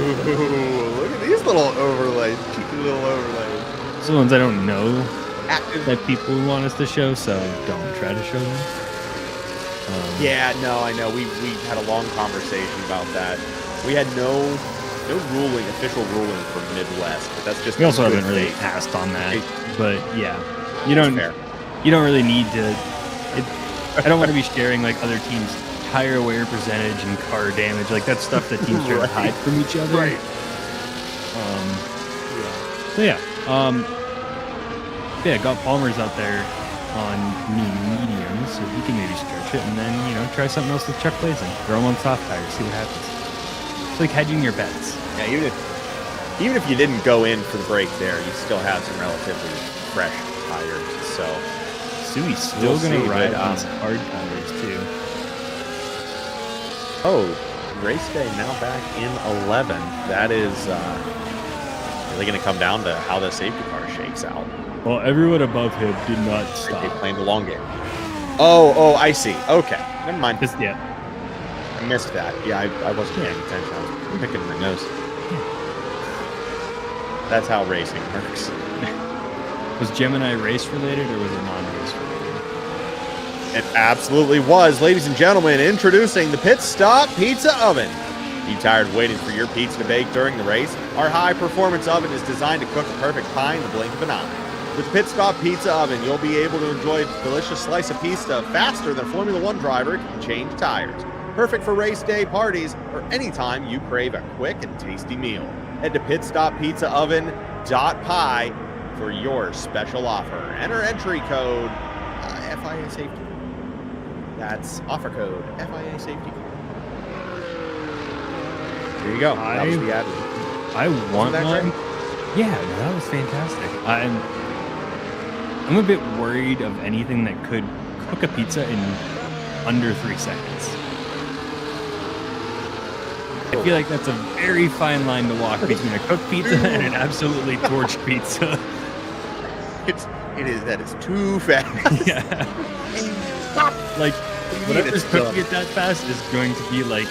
Ooh, look at these little overlays. Cheeky little overlays. Those are the ones I don't know Active. that people want us to show, so don't try to show them. Yeah, no, I know. We had a long conversation about that. We had no official ruling from MidWest, but that's just We also good haven't really faith. asked on that, Hey. but yeah, you don't Fair. you don't really need to. I don't want to be sharing like other teams' tire wear percentage and car damage. Like that's stuff that teams try to Right. hide from each other. Right. So yeah, got Palmer's out there on medium, so he can maybe stretch it, and then try something else with Chuck Blazin. Throw him on soft tires, see what happens. It's like hedging your bets. Yeah, even if you didn't go in for the break there, you still had some relatively fresh tires. So Sui's still We'll going see, to ride but, on hard tires too. race day now back in 11. That is really going to come down to how the safety car shakes out. Well, everyone above him did not They stop. playing the long game. Oh, I see. Okay, never mind. Just yeah. I missed that. Yeah, I wasn't paying attention. I was picking my nose. That's how racing works. Was Gemini race related or was it non-race related? It absolutely was. Ladies and gentlemen, introducing the Pit Stop Pizza Oven. You tired of waiting for your pizza to bake during the race? Our high-performance oven is designed to cook a perfect pie in the blink of an eye. With Pit Stop Pizza Oven, you'll be able to enjoy a delicious slice of pizza faster than a Formula One driver can change tires. Perfect for race day parties or anytime you crave a quick and tasty meal. Head to pitstoppizzaoven.pie for your special offer. Enter entry code FIA Safety. That's offer code FIA Safety. There you go. That was the ad. I want that one. great? Yeah, no, that was fantastic. I'm a bit worried of anything that could cook a pizza in under 3 seconds. I feel like that's a very fine line to walk between a cooked pizza and an absolutely torched pizza. It's too fast. Yeah. Like, whatever's cooking it that fast is going to be like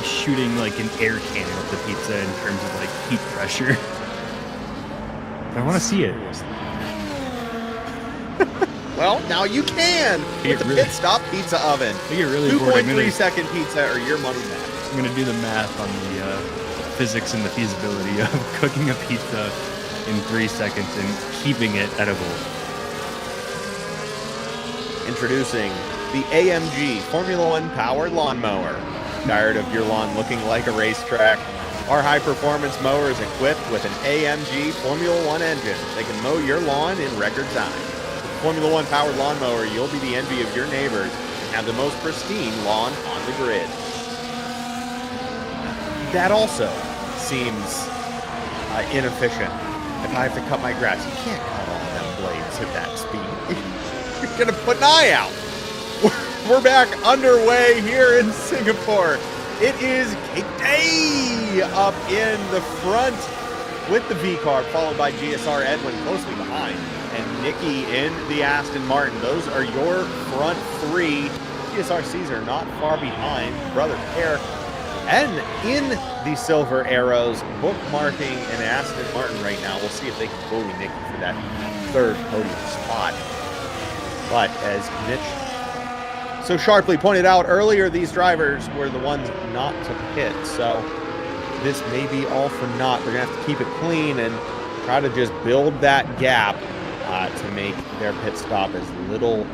shooting like an air cannon at the pizza in terms of like heat pressure. I want to see it. Well, now you can with the Pit Stop Pizza Oven. I get really bored. 2.3 second pizza or your money back. I'm gonna do the math on the physics and the feasibility of cooking a pizza in 3 seconds and keeping it edible. Introducing the AMG Formula One powered lawnmower. Tired of your lawn looking like a racetrack? Our high-performance mower is equipped with an AMG Formula One engine that can mow your lawn in record time. With the Formula One powered lawnmower, you'll be the envy of your neighbors and have the most pristine lawn on the grid. That also seems inefficient. If I have to cut my grass, you can't cut all them blades at that speed. You're gonna put an eye out. We're back underway here in Singapore. It is Cake Day up in the front with the V-Car, followed by GSR Edwin closely behind, and Nikki in the Aston Martin. Those are your front three. GSR Caesar not far behind, brother pair. And in the Silver Arrows, bookmarking an Aston Martin right now. We'll see if they can bully Nikki for that third podium spot. But as Mitch so sharply pointed out earlier, these drivers were the ones not to pit. So this may be all for naught. They're going to have to keep it clean and try to just build that gap to make their pit stop as little,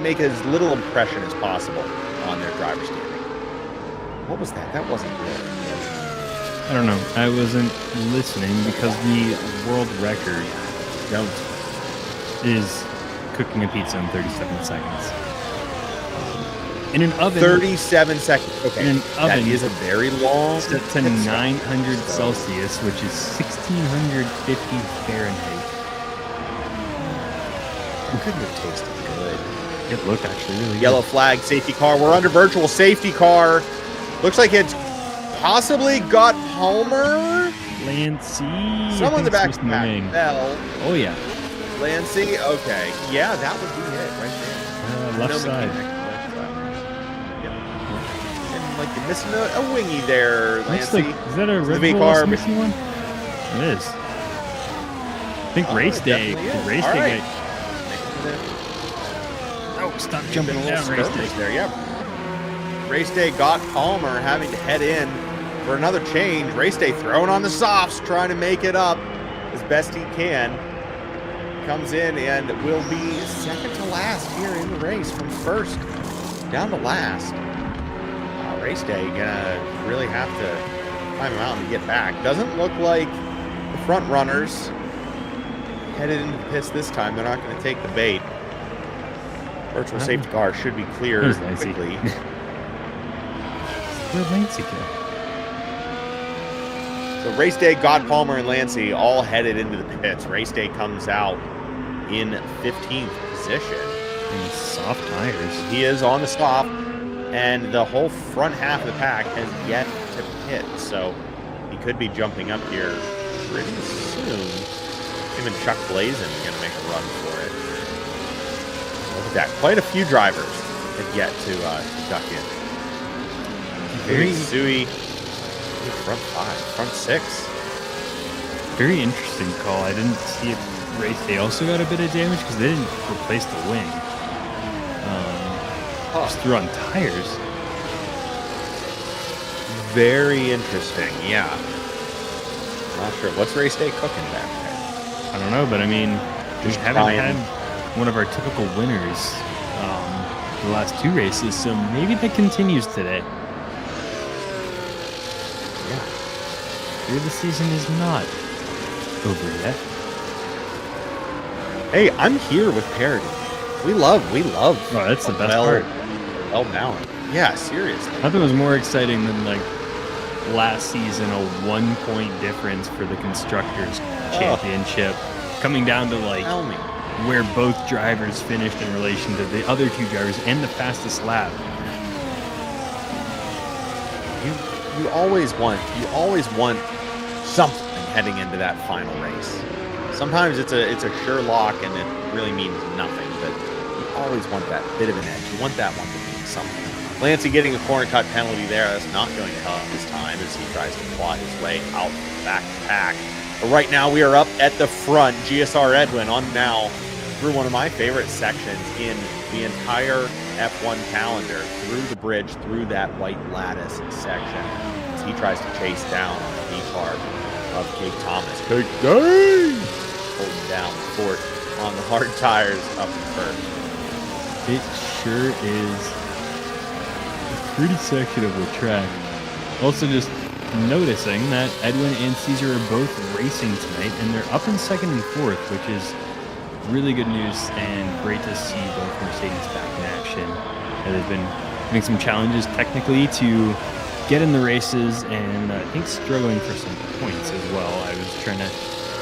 make as little impression as possible on their driver standing. What was that? That wasn't good. I don't know. I wasn't listening because the world record is cooking a pizza in 37 seconds. In an oven. 37 seconds. Okay. In an oven. That is a very long. Set to 900 Celsius, which is 1650 Fahrenheit. It couldn't have tasted good. It looked actually really Yellow good. flag, safety car. We're under virtual safety car. Looks like it's possibly got Palmer. Lancey. Someone in the back wing. fell. Oh, yeah. Lancey. Okay. Yeah, that would be it right there. Left side. Yep. And like you're missing a wingy there, Lancey. Like, is that a Red Bull car missing one? It is. I think race day. Race day. Oh, stop jumping down, race day. There, yep. Race day got Palmer having to head in for another change. Race day throwing on the softs, trying to make it up as best he can. Comes in and will be second to last here in the race, from first down to last. Race day gonna really have to climb a mountain to get back. Doesn't look like the front runners headed into the pits this time. They're not going to take the bait. Virtual safety car should be cleared quickly. Where'd Lancey go? So race day, God, Palmer, and Lancey all headed into the pits. Race day comes out in 15th position. And soft tires. He is on the stop, and the whole front half of the pack has yet to pit. So he could be jumping up here pretty soon. Him and Chuck Blazin going to make a run for it. Look at that. Quite a few drivers have yet to duck in. Very Sui, front five, front six. Very interesting call. I didn't see it race. They also got a bit of damage because they didn't replace the wing. Just threw on tires. Very interesting, yeah. Not sure. What's race day cooking back there? I don't know, but I mean, we haven't had one of our typical winners the last two races, so maybe that continues today. Yeah. Maybe the season is not over yet. Hey, I'm here with parody. We love. Oh, that's the best part. Well balanced. Yeah, seriously. Nothing was more exciting than like last season, a 1 point difference for the Constructors Championship, coming down to like where both drivers finished in relation to the other two drivers and the fastest lap. You always want something heading into that final race. Sometimes it's a sure lock and it really means nothing, but you always want that bit of an edge. You want that one to mean something. Lancey getting a corner cut penalty there. That's not going to help this time as he tries to claw his way out the back pack. But right now we are up at the front. GSR Edwin on now through one of my favorite sections in the entire F1 calendar, through the bridge, through that white lattice section, as he tries to chase down the V-car of Kate Thomas. Kate holding down the fort on the hard tires up in first. It sure is a pretty section of the track. Also just noticing that Edwin and Caesar are both racing tonight, and they're up in second and fourth, which is really good news and great to see both Mercedes back in action. They've been having some challenges technically to get in the races, and I think struggling for some points as well. I was trying to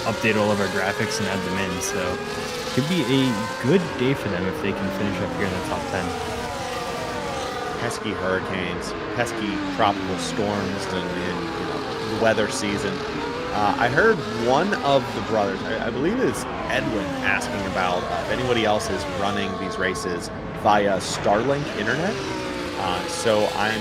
update all of our graphics and add them in, so it could be a good day for them if they can finish up here in the top 10. Pesky hurricanes, pesky tropical storms, and the weather season. I heard one of the brothers, I believe it's Edwin, asking about if anybody else is running these races via Starlink internet. So I'm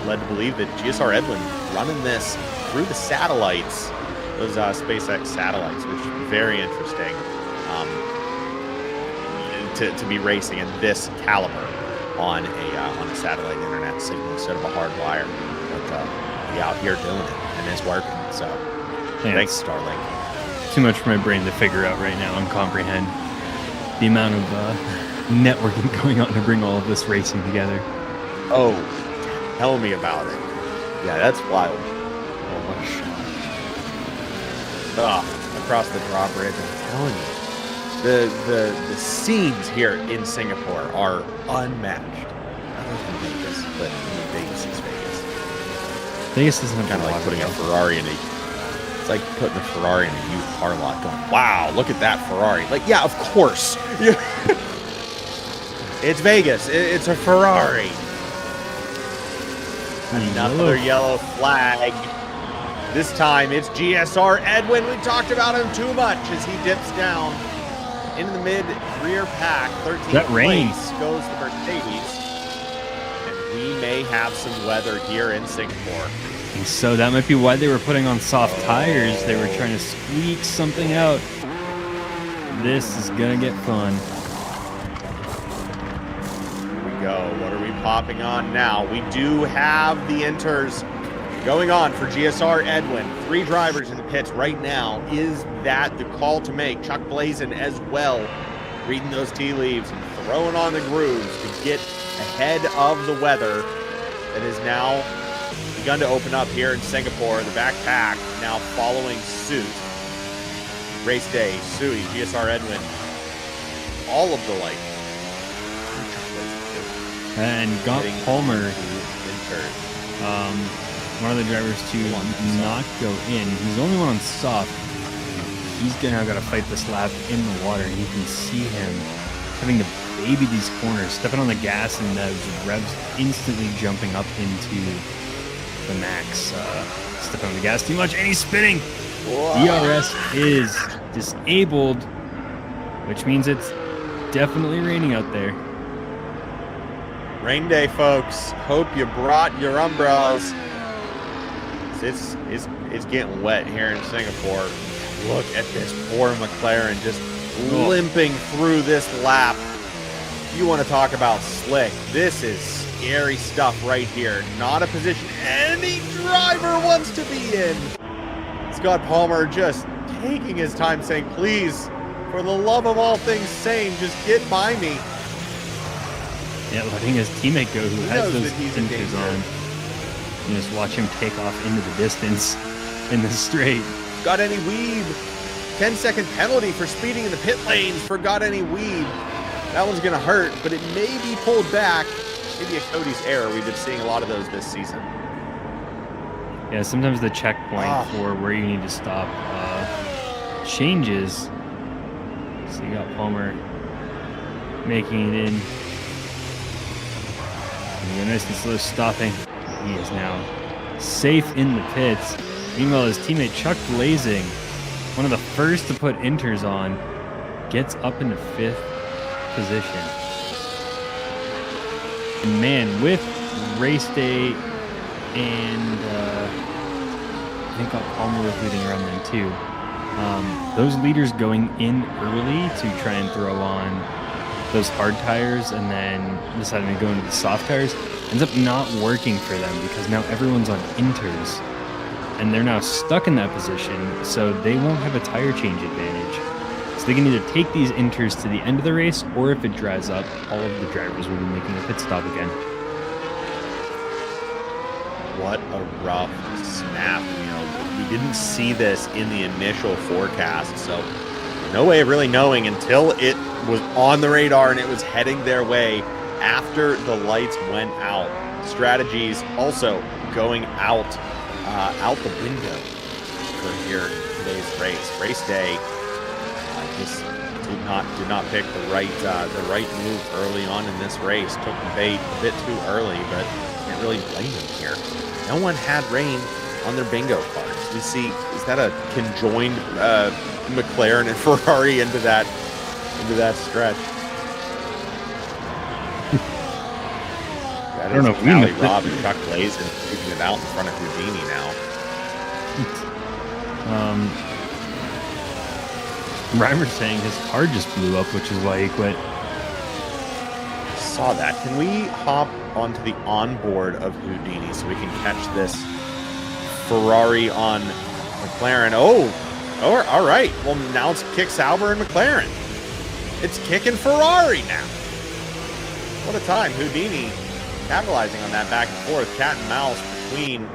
led to believe that GSR Edwin running this through the satellites, those SpaceX satellites, which is very interesting. to be racing in this caliber on a satellite internet signal instead of a hard wire. But be out here doing it, and it's working. So thanks, Starlink. Too much for my brain to figure out right now and comprehend the amount of networking going on to bring all of this racing together. Oh, tell me about it. Yeah, that's wild. Oh, what a shot. Across the drawbridge, I'm telling you. The scenes here in Singapore are unmatched. Other than Vegas, but Vegas is Vegas. Vegas isn't kind of like putting a Ferrari in it's like putting a Ferrari in a used car lot going, wow, look at that Ferrari. Like, yeah, of course. It's Vegas. It's a Ferrari. Another yellow flag. This time it's GSR Edwin. We talked about him too much as he dips down into the mid-rear pack. 13th place goes the Mercedes. And we may have some weather here in Singapore. And so that might be why they were putting on soft tires. They were trying to squeak something out. This is going to get fun. Here we go. What are we popping on now? We do have the inters going on for GSR Edwin. 3 drivers in the pits right now. Is that the call to make? Chuck Blazin as well, reading those tea leaves and throwing on the grooves to get ahead of the weather that is now begun to open up here in Singapore. The backpack now following suit. Race day, Sui, GSR Edwin, all of the light. And got Palmer, one of the drivers to not go in. He's the only one on soft. He's now got to fight this lap in the water, and you can see him having to baby these corners, stepping on the gas, and those revs instantly jumping up into the max. Stepping on the gas too much, and he's spinning. Whoa. DRS is disabled, which means it's definitely raining out there. Rain day, folks. Hope you brought your umbrellas. It's getting wet here in Singapore. Look at this poor McLaren just limping through this lap. You want to talk about slick. This is scary stuff right here. Not a position any driver wants to be in. Scott Palmer just taking his time saying, please, for the love of all things sane, just get by me. Yeah, letting his teammate go who has those inters on. You just watch him take off into the distance in the straight. Got any weave. 10-second penalty for speeding in the pit lanes for got any weave. That one's going to hurt, but it may be pulled back. Maybe a Cody's error. We've been seeing a lot of those this season. Yeah, sometimes the checkpoint for where you need to stop changes. So you got Palmer making it in. And nice and slow stopping. He is now safe in the pits. Meanwhile, his teammate Chuck Blazing, one of the first to put inters on, gets up into 5th position. And man, with race day and I think Palmer was leading around then too. Those leaders going in early to try and throw on those hard tires and then deciding to go into the soft tires ends up not working for them because now everyone's on inters and they're now stuck in that position, so they won't have a tire change advantage. So they can either take these inters to the end of the race, or if it dries up, all of the drivers will be making a pit stop again. What a rough snap. You know, we didn't see this in the initial forecast, so no way of really knowing until it was on the radar and it was heading their way after the lights went out. Strategies also going out the window for here today's race. Race day just did not pick the right move early on in this race. Took the bait a bit too early, but can't really blame them here. No one had rain on their bingo cards. We see, is that a conjoined McLaren and Ferrari into that stretch? I don't know if Callie Robb and Chuck Blazin taking it out in front of Houdini now. Reimer's saying his car just blew up, which is why he quit. saw that. Can we hop onto the onboard of Houdini so we can catch this Ferrari on McLaren? Oh, all right. Well, now it's kick Sauber and McLaren. It's kicking Ferrari now. What a time. Houdini capitalizing on that back and forth. Cat and mouse between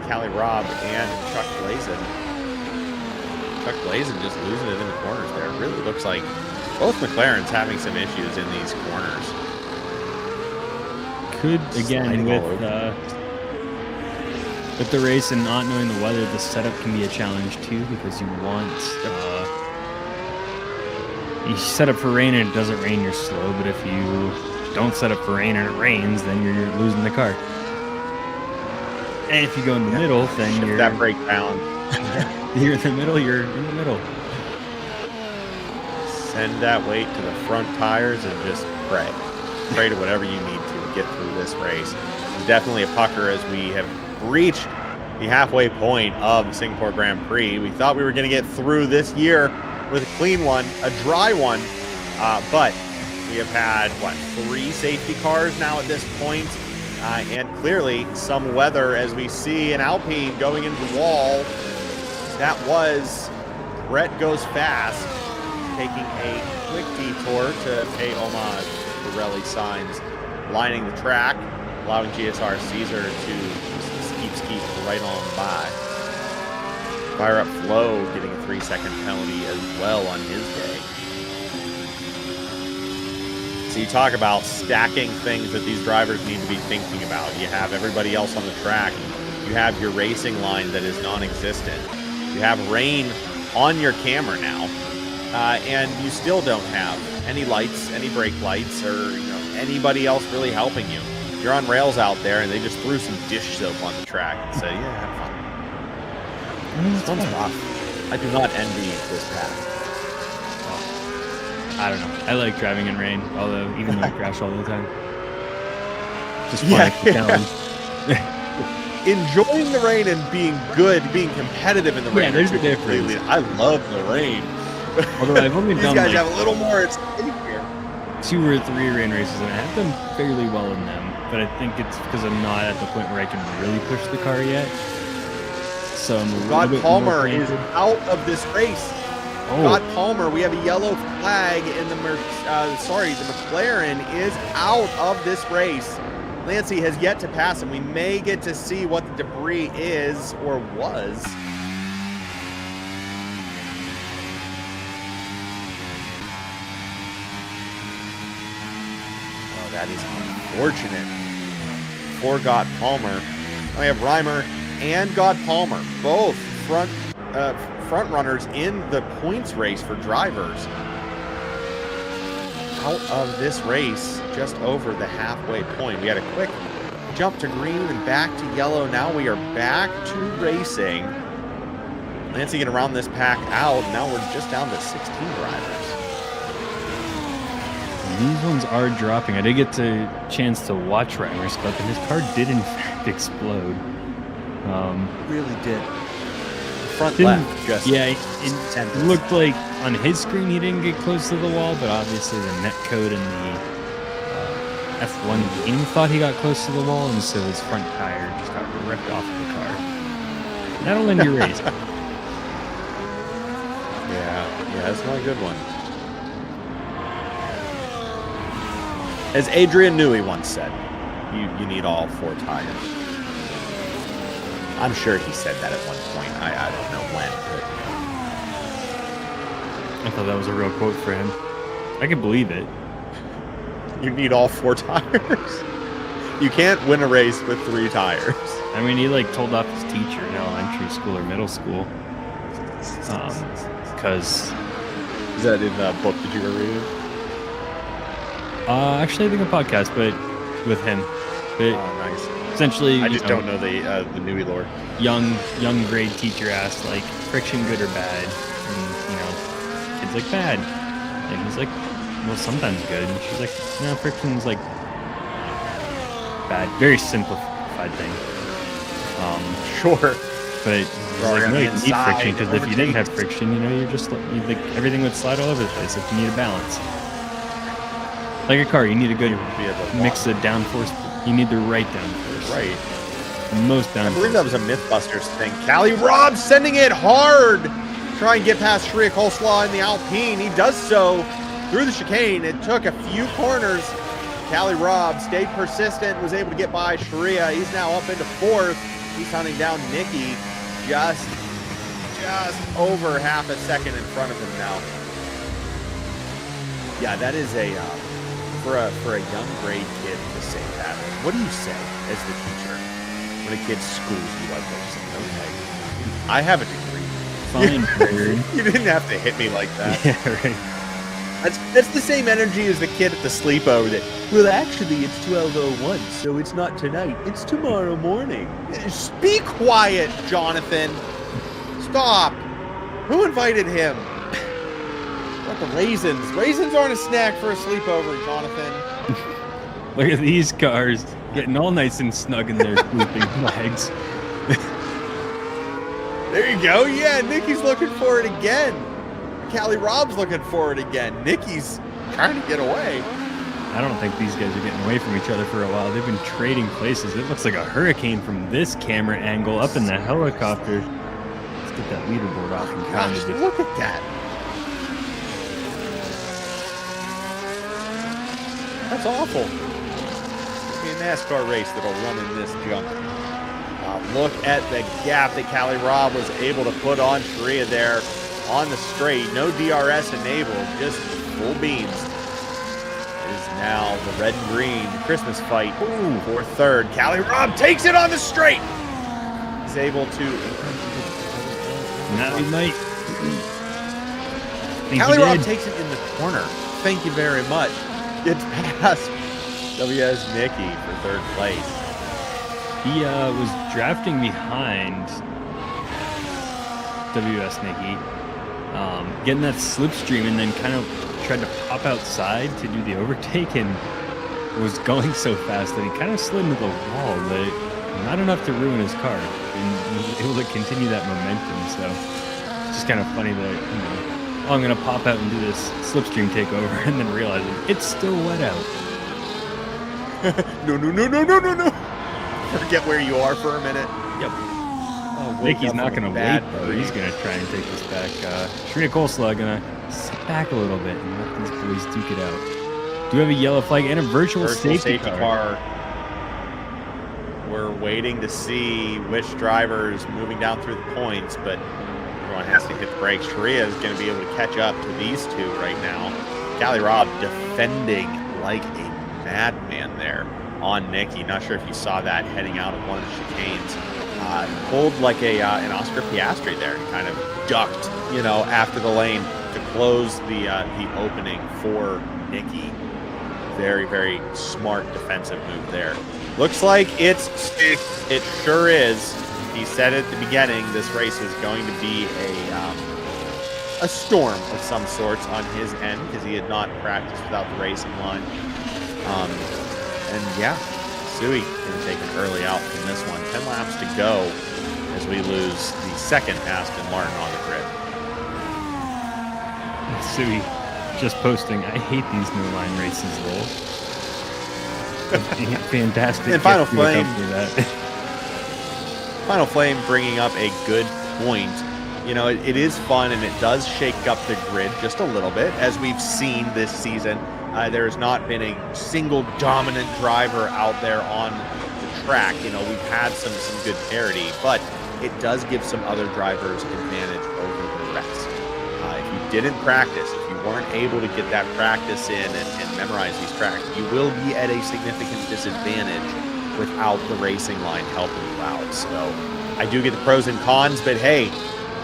Callie Robb and Chuck Blazin. Chuck Blazin just losing it in the corners there. It really looks like both McLarens having some issues in these corners. Could, again, with the race and not knowing the weather, the setup can be a challenge too, because you want you set up for rain and it doesn't rain, you're slow. But if you don't set up for rain and it rains, then you're losing the car. And if you go in the middle, then you're that breakdown. You're in the middle. You're in the middle. Send that weight to the front tires and just pray. Pray to whatever you need to get through this race. It's definitely a pucker as we have reached the halfway point of the Singapore Grand Prix. We thought we were going to get through this year with a clean one, a dry one, but we have had, 3 safety cars now at this point, and clearly some weather as we see an Alpine going into the wall. That was Brett Goes Fast, taking a quick detour to pay homage to Pirelli signs lining the track, allowing GSR Caesar to keep right on by. Fire Up Flow getting a 3-second penalty as well on his day. So you talk about stacking things that these drivers need to be thinking about. You have everybody else on the track. You have your racing line that is non-existent. You have rain on your camera now, and you still don't have any lights, any brake lights, or anybody else really helping you. You're on rails out there, and they just threw some dish soap on the track and said, "Yeah, have fun." This one's rough. I do not envy this path. I don't know. I like driving in rain, although even though I crash all the time. Just fun challenge. Enjoying the rain and being good, being competitive in the rain. Yeah, there's a difference. I love the rain. Although I've only These done guys have a little more at stake here. 2 or 3 rain races, and I have done fairly well in them. But I think it's because I'm not at the point where I can really push the car yet. So I'm a little Rod bit Palmer more is out of this race. Oh. Rod Palmer, we have a yellow flag, and the McLaren is out of this race. Lancey has yet to pass him. We may get to see what the debris is or was. Oh, that is unfortunate for God Palmer. We have Reimer and God Palmer, both front runners in the points race for drivers. Out of this race, just over the halfway point. We had a quick jump to green and back to yellow. Now we are back to racing. Lancey going to round this pack out. Now we're just down to 16 drivers. These ones are dropping. I did get a chance to watch Reimer's clip, and his car did in fact explode. Really did. Front left, just it looked like on his screen he didn't get close to the wall, but obviously the net code and the F1 game thought he got close to the wall, and so his front tire just got ripped off of the car. That'll end your race. Yeah, that's not a good one. As Adrian Newey once said, you need all 4 tires. I'm sure he said that at one point. I don't know when. I thought that was a real quote for him. I can believe it. You need all 4 tires. You can't win a race with 3 tires. I mean, he told off his teacher in elementary school or middle school. Because is that in the book that you were reading? Actually, I think a podcast, but with him. But nice. Essentially, I just don't know the Newey lore. Young grade teacher asked, friction good or bad? And, kid's like, bad. And he's like, well, sometimes good. And she's like, no, friction's bad. Very simplified thing. Sure. But he's like, no, you need friction, because if you didn't have friction, you're just, everything would slide all over the place if you need a balance. Like a car, you need a good be able to mix of downforce. You need the right downforce. Right. The most downforce. I believe that was a Mythbusters thing. Callie Robb sending it hard. Try and get past Sharia Coleslaw in the Alpine. He does so through the chicane. It took a few corners. Callie Robb stayed persistent, was able to get by Sharia. He's now up into 4th. He's hunting down Nikki just over half a second in front of him now. Yeah, that is a for a young grade kid to say that. What do you say as the teacher when a kid schools you like this? Okay, I have a degree. Fine, bird. You didn't have to hit me like that. Yeah, right. That's the same energy as the kid at the sleepover that, well, actually, it's 12:01, so it's not tonight. It's tomorrow morning. Be quiet, Jonathan. Stop. Who invited him? What the raisins? Raisins aren't a snack for a sleepover, Jonathan. Look at these cars getting all nice and snug in their sleeping bags. There you go. Yeah, Nikki's looking for it again. Callie Robb's looking for it again. Nikki's trying to get away. I don't think these guys are getting away from each other for a while. They've been trading places. It looks like a hurricane from this camera angle up in the helicopter. Let's get that leaderboard off and count it. Look at that. That's awful. It'll be a NASCAR race that'll run in this junk. Look at the gap that Callie Robb was able to put on Sharia there on the straight. No DRS enabled, just full beams. It is now the red and green Christmas fight for 3rd. Callie Robb takes it on the straight. He's able to. Now he might. Callie Robb takes it in the corner. Thank you very much. Gets past WS Nikki for 3rd place. He was drafting behind WS Nikki, getting that slipstream, and then kind of tried to pop outside to do the overtake, and was going so fast that he kind of slid into the wall, but not enough to ruin his car, and was able to continue that momentum. So it's just kind of funny that, you know, oh, I'm going to pop out and do this slipstream takeover, and then realizing it's still wet out. No. Forget where you are for a minute. Yep. Oh, Nikki's not going to wait, though. He's going to try and take this back. Sharia Coleslaw going to sit back a little bit and let these boys duke it out. Do have a yellow flag and a virtual safety car. We're waiting to see which driver's moving down through the points, but everyone has to hit the brakes. Sharia is going to be able to catch up to these two right now. Callie Robb defending like a madman there on Nikki. Not sure if you saw that heading out of one of the chicanes. Pulled like an Oscar Piastri there. He kind of ducked, you know, after the lane to close the opening for Nikki. Very, very smart defensive move there. Looks like it's stick. It sure is. He said at the beginning this race was going to be a storm of some sorts on his end because he had not practiced without the racing line. And yeah, Sui going to take an early out from this one. 10 laps to go as we lose the 2nd Aston Martin on the grid. Sui just posting, I hate these no line races, lol. Fantastic. And Final Flame. Final Flame bringing up a good point. You know, it is fun and it does shake up the grid just a little bit. As we've seen this season, there has not been a single dominant driver out there on the track. You know, we've had some good parity, but it does give some other drivers advantage over the rest. If you didn't practice, if you weren't able to get that practice in and memorize these tracks, you will be at a significant disadvantage without the racing line helping you out. So I do get the pros and cons, but hey,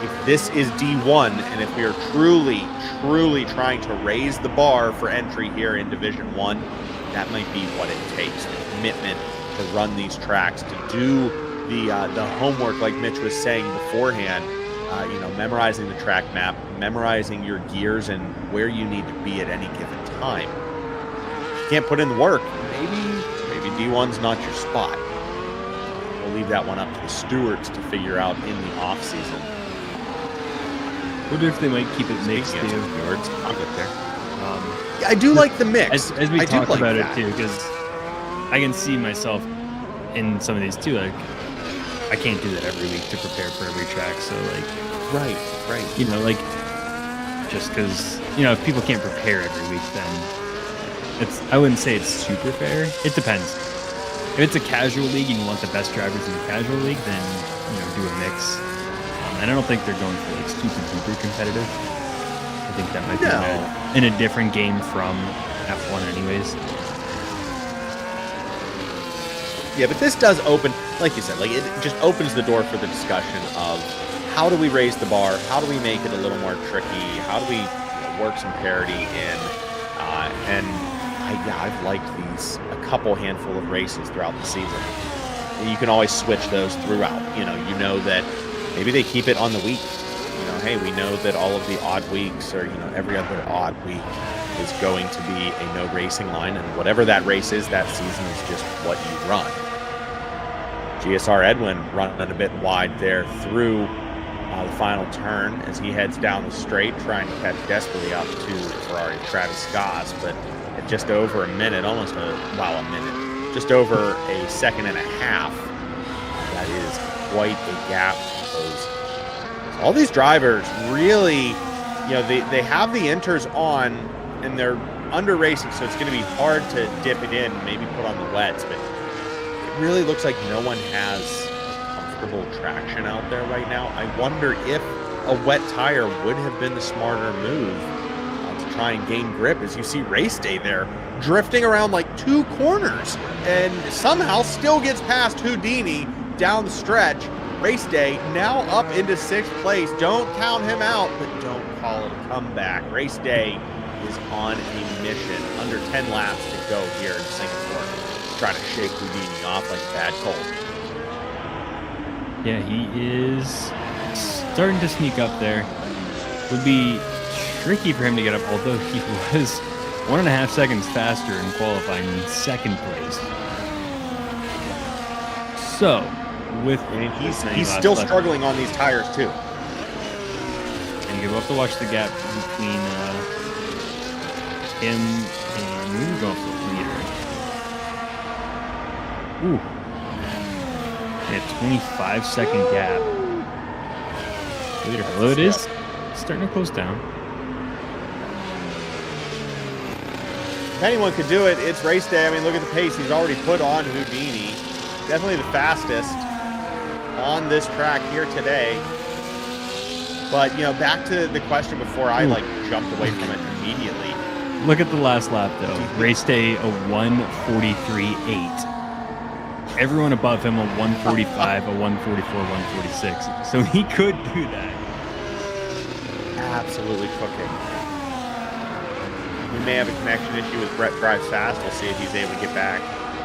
if this is D1 and if we are truly trying to raise the bar for entry here in Division 1, that might be what it takes. The commitment to run these tracks, to do the homework like Mitch was saying beforehand, you know, memorizing the track map, memorizing your gears and where you need to be at any given time. If you can't put in the work, maybe D1's not your spot. We'll leave that one up to the stewards to figure out in the off season. Wonder if they might keep it mixed. Stewards, I'll get there. I do like the mix. As we I talked do like about that. it too, because I can see myself in some of these too. Like, I can't do that every week to prepare for every track. So like, Right. you know, like just because if people can't prepare every week, then I wouldn't say it's super fair. It depends. If it's a casual league and you want the best drivers in the casual league, then do a mix. And I don't think they're going for like super duper competitive. I think that might be in a different game from F1 anyways. Yeah, but this does open, like you said, like it just opens the door for the discussion of how do we raise the bar? How do we make it a little more tricky? How do we work some parity in? And I've liked these a couple handful of races throughout the season. You can always switch those throughout. You know that maybe they keep it on the week. Hey, we know that all of the odd weeks or every other odd week is going to be a no racing line, and whatever that race is that season is just what you run. GSR Edwin running a bit wide there through the final turn as he heads down the straight, trying to catch desperately up to Ferrari Travis Scott, but at just over a minute, just over a second and a half. That is quite a gap to close. All these drivers really, they have the inters on and they're under racing, so it's going to be hard to dip it in, maybe put on the wets, but it really looks like no one has comfortable traction out there right now. I wonder if a wet tire would have been the smarter move to try and gain grip, as you see Race Day there drifting around like two corners and somehow still gets past Houdini down the stretch. Race Day now up into 6th place. Don't count him out, but don't call it a comeback. Race Day is on a mission. Under 10 laps to go here in Singapore. Trying to shake Houdini off like a bad cold. Yeah, he is starting to sneak up there. Would be tricky for him to get up, although he was 1.5 seconds faster in qualifying in 2nd place. So, he's still struggling on these tires too. And you'll have to watch the gap between him and we go for the leader. Ooh. A 25-second gap. Leader, although it is starting to close down. If anyone could do it, it's Race Day. I mean, look at the pace he's already put on Houdini. Definitely the fastest on this track here today. But, back to the question before I jumped away from it immediately. Look at the last lap though. Race Day a 1:43.8. Everyone above him a 1:45, a 1:44, 1:46. So he could do that. Absolutely cooking. We may have a connection issue with Brett Drives Fast. We'll see if he's able to get back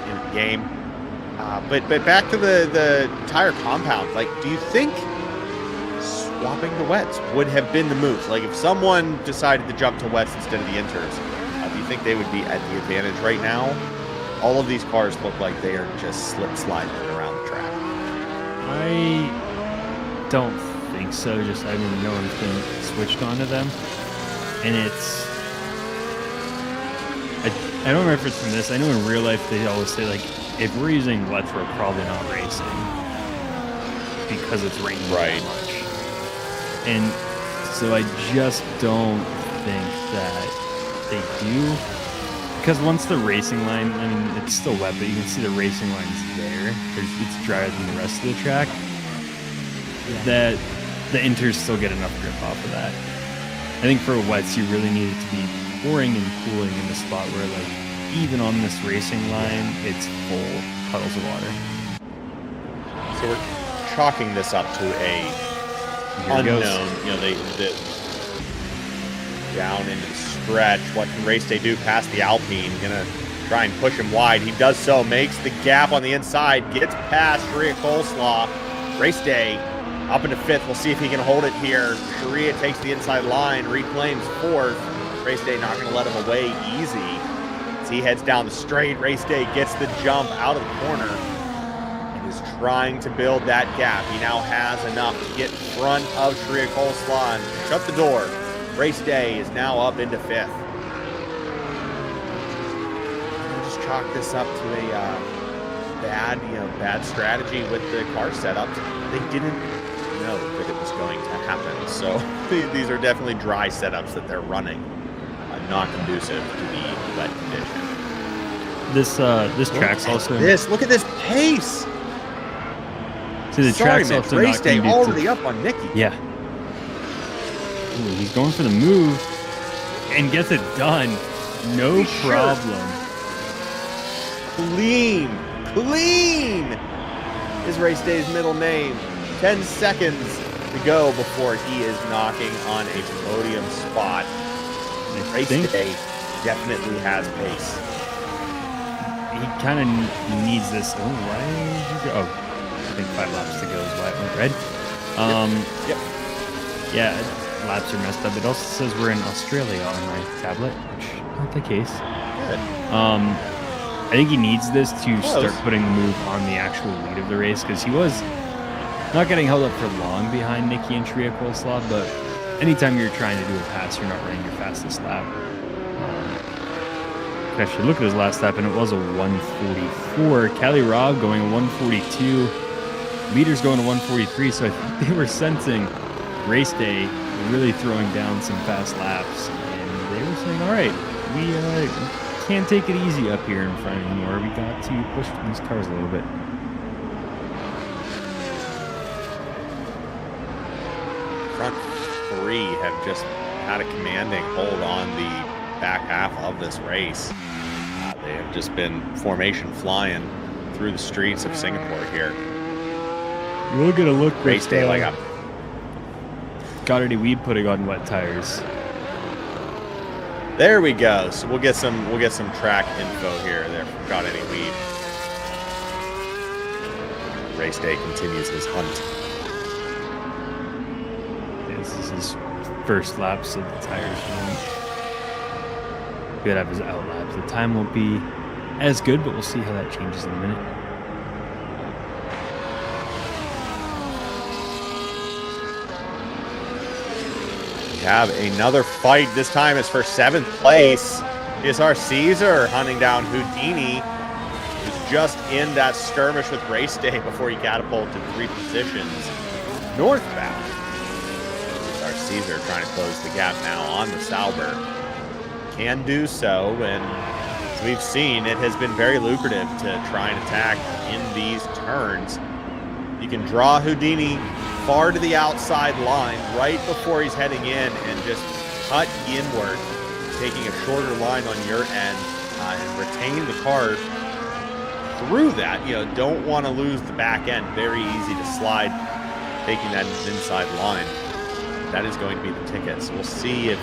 in the game. But back to the tire compound. Do you think swapping the wets would have been the move? If someone decided to jump to wets instead of the inters, do you think they would be at the advantage right now? All of these cars look like they are just slip sliding around the track. I don't think so. No one's been switched onto them, and I don't remember if it's from this. I know in real life they always say if we're using wets, we're probably not racing because it's raining so much. And so I just don't think that they do. Because once the racing line, it's still wet, but you can see the racing line's there. It's drier than the rest of the track. Yeah. That the inters still get enough grip off of that. I think for wets, you really need it to be pouring and cooling in the spot where, even on this racing line, it's full puddles of water. So we're chalking this up to a unknown. They down into the stretch. What can Race Day do past the Alpine? Gonna try and push him wide. He does so, makes the gap on the inside, gets past Sharia Coleslaw. Race Day up into 5th. We'll see if he can hold it here. Sharia takes the inside line, reclaims 4th. Race Day not gonna let him away easy. As he heads down the straight, Race Day gets the jump out of the corner and is trying to build that gap. He now has enough to get in front of Sharia Coleslaw and shut the door. Race Day is now up into 5th. chalk this up to a bad strategy with the car setup. They didn't know that it was going to happen. So these are definitely dry setups that they're running, not conducive to the wet condition. This track's also look at this pace. See, the track's also race not day conducive. already up on Nicky. Yeah. Ooh, he's going for the move and gets it done. No problem. Clean is race day's middle name. 10 seconds to go before he is knocking on a podium spot. Race day definitely has pace. He kind of needs this. Oh, why did you go? Oh, I think 5 laps to go is why it went red. Yep. Yeah, laps are messed up. It also says we're in Australia on my tablet, which is not the case. Good. I think he needs this to start putting the move on the actual lead of the race, because he was not getting held up for long behind Nicky and Tria Coleslaw, but anytime you're trying to do a pass, you're not running your fastest lap. Actually, look at his last lap, and it was a 144. Callie Robb going a 142. Leaders going to 143, so I think they were sensing race day really throwing down some fast laps, and they were saying, all right, we can't take it easy up here in front anymore. We got to push these cars a little bit. Front 3 have just had a commanding hold on the back half of this race. They have just been formation flying through the streets of Singapore here. We'll get a look. Race day like up. Goddard Weed putting on wet tires. There we go. So we'll get some track info here there from Got Any Weed. Race day continues his hunt. This is his first lap, so the tires won't. Could have his out laps. The time won't be as good, but we'll see how that changes in a minute. We have another fight. This time it's for 7th place. GSR Caesar hunting down Houdini, who's just in that skirmish with Race Day before he catapulted 3 positions northbound. GSR Caesar trying to close the gap now on the Sauber. Can do so, and as we've seen, it has been very lucrative to try and attack in these turns. You can draw Houdini far to the outside line right before he's heading in and just cut inward, taking a shorter line on your end and retain the car through that. You know, don't want to lose the back end. Very easy to slide, taking that inside line. That is going to be the ticket. So we'll see if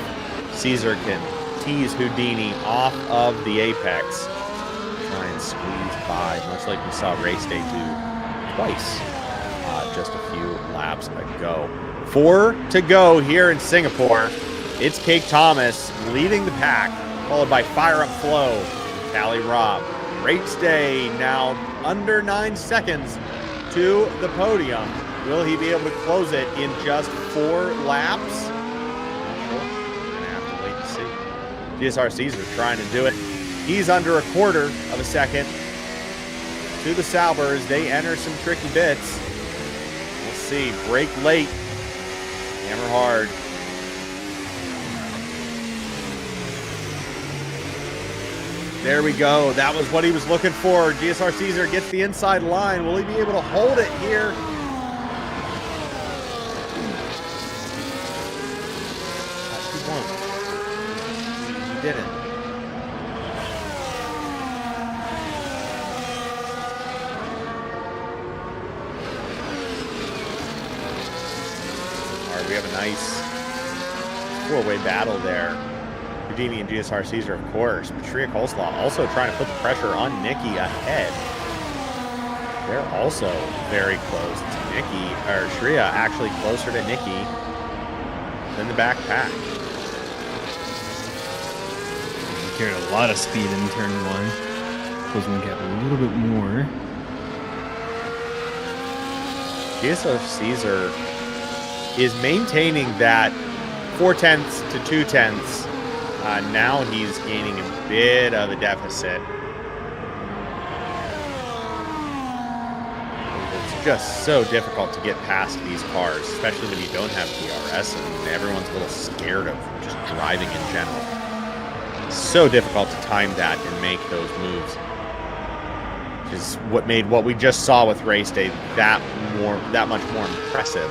Caesar can tease Houdini off of the apex, try and squeeze by, much like we saw Race Day do twice just a few laps ago. 4 to go here in Singapore. It's Cake Thomas leading the pack, followed by Fire Up Flow, Callie Robb. Race Day now under 9 seconds to the podium. Will he be able to close it in just 4 laps? GSR Caesar trying to do it. He's under a quarter of a second to the Sauber as they enter some tricky bits. We'll see. Brake late. Hammer hard. There we go. That was what he was looking for. GSR Caesar gets the inside line. Will he be able to hold it here? He won't. Didn't. All right, we have a nice 4-way battle there. Houdini and GSR Caesar, of course. But Tria Coleslaw also trying to put the pressure on Nicky ahead. They're also very close to Nicky, or Tria actually closer to Nicky than the back pack. Carried a lot of speed in turn 1. Closing the gap a little bit more. GSR Caesar is maintaining that 4/10 to 2/10. Now he's gaining a bit of a deficit just so difficult to get past these cars, especially when you don't have DRS and everyone's a little scared of just driving in general. So difficult to time that and make those moves. Which is what made what we just saw with race day that much more impressive.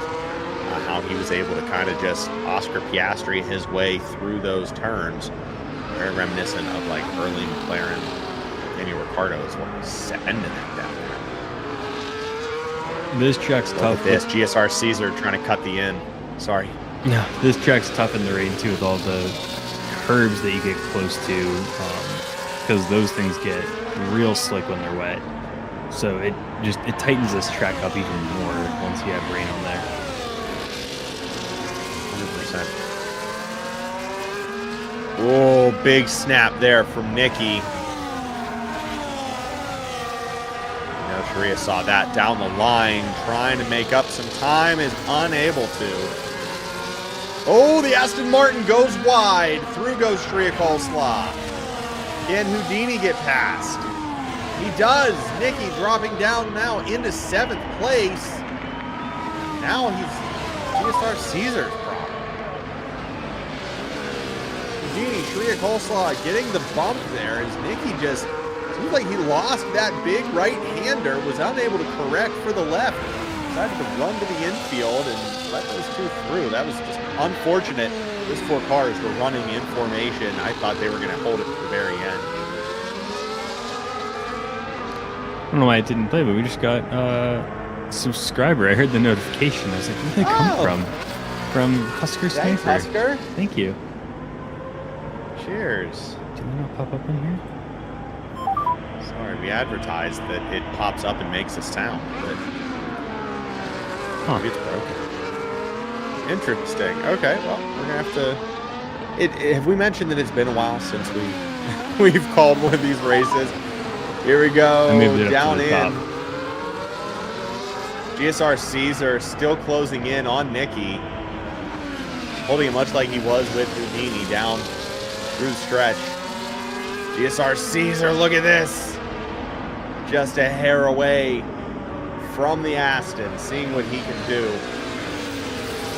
How he was able to kind of just Oscar Piastri his way through those turns. Very reminiscent of like early McLaren, Danny Ricciardo is what was sending it down there. This track's tough. This GSR Caesar trying to cut the in. Sorry. Yeah, this track's tough in the rain too, with all the curbs that you get close to, because those things get real slick when they're wet. So it tightens this track up even more once you have rain on there. 100%. Oh, big snap there from Nicky. Sharia saw that down the line, trying to make up some time, is unable to. Oh, the Aston Martin goes wide. Through goes Sharia Coleslaw. Can Houdini get past? He does. Nicky dropping down now into 7th place. Now he's GSR Caesar's problem. Houdini, Sharia Coleslaw getting the bump there as Nicky just... seems like he lost that big right-hander, was unable to correct for the left. Decided to run to the infield and let those two through. That was just unfortunate. Those 4 cars were running in formation. I thought they were going to hold it to the very end. I don't know why it didn't play, but we just got a subscriber. I heard the notification. I was like, where did it come from? From Husker Sniper. Husker? Thank you. Cheers. Did it not pop up in here? Sorry, we advertised that it pops up and makes a sound, but maybe it's broken. Interesting. Okay, well, we're gonna have to. Have we mentioned that it's been a while since we've called one of these races? Here we go. Down in. GSR Caesar still closing in on Nicky, holding it much like he was with Houdini down through the stretch. GSR Caesar, look at this. Just a hair away from the Aston, seeing what he can do.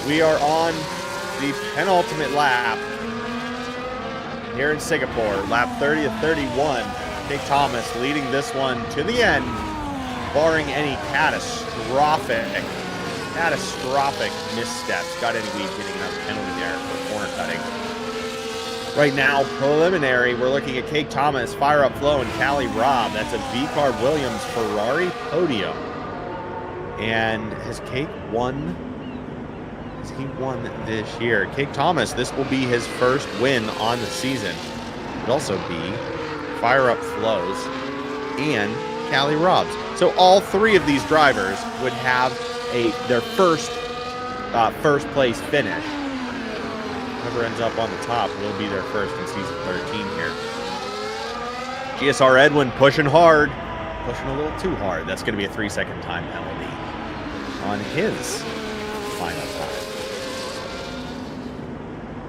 We are on the penultimate lap here in Singapore, lap 30 of 31. Nick Thomas leading this one to the end, barring any catastrophic missteps. Got any lead getting another penalty there for corner cutting. Right now, preliminary, we're looking at Cake Thomas, Fire Up Flow, and Callie Robb. That's a V-Car Williams Ferrari podium. And has Cake won? Has he won this year? Cake Thomas, this will be his first win on the season. It would also be Fire Up Flows and Callie Robb's. So all 3 of these drivers would have their first place finish. Whoever ends up on the top will be their first in season 13 here. GSR Edwin pushing hard. Pushing a little too hard. That's going to be a 3-second time penalty on his final time.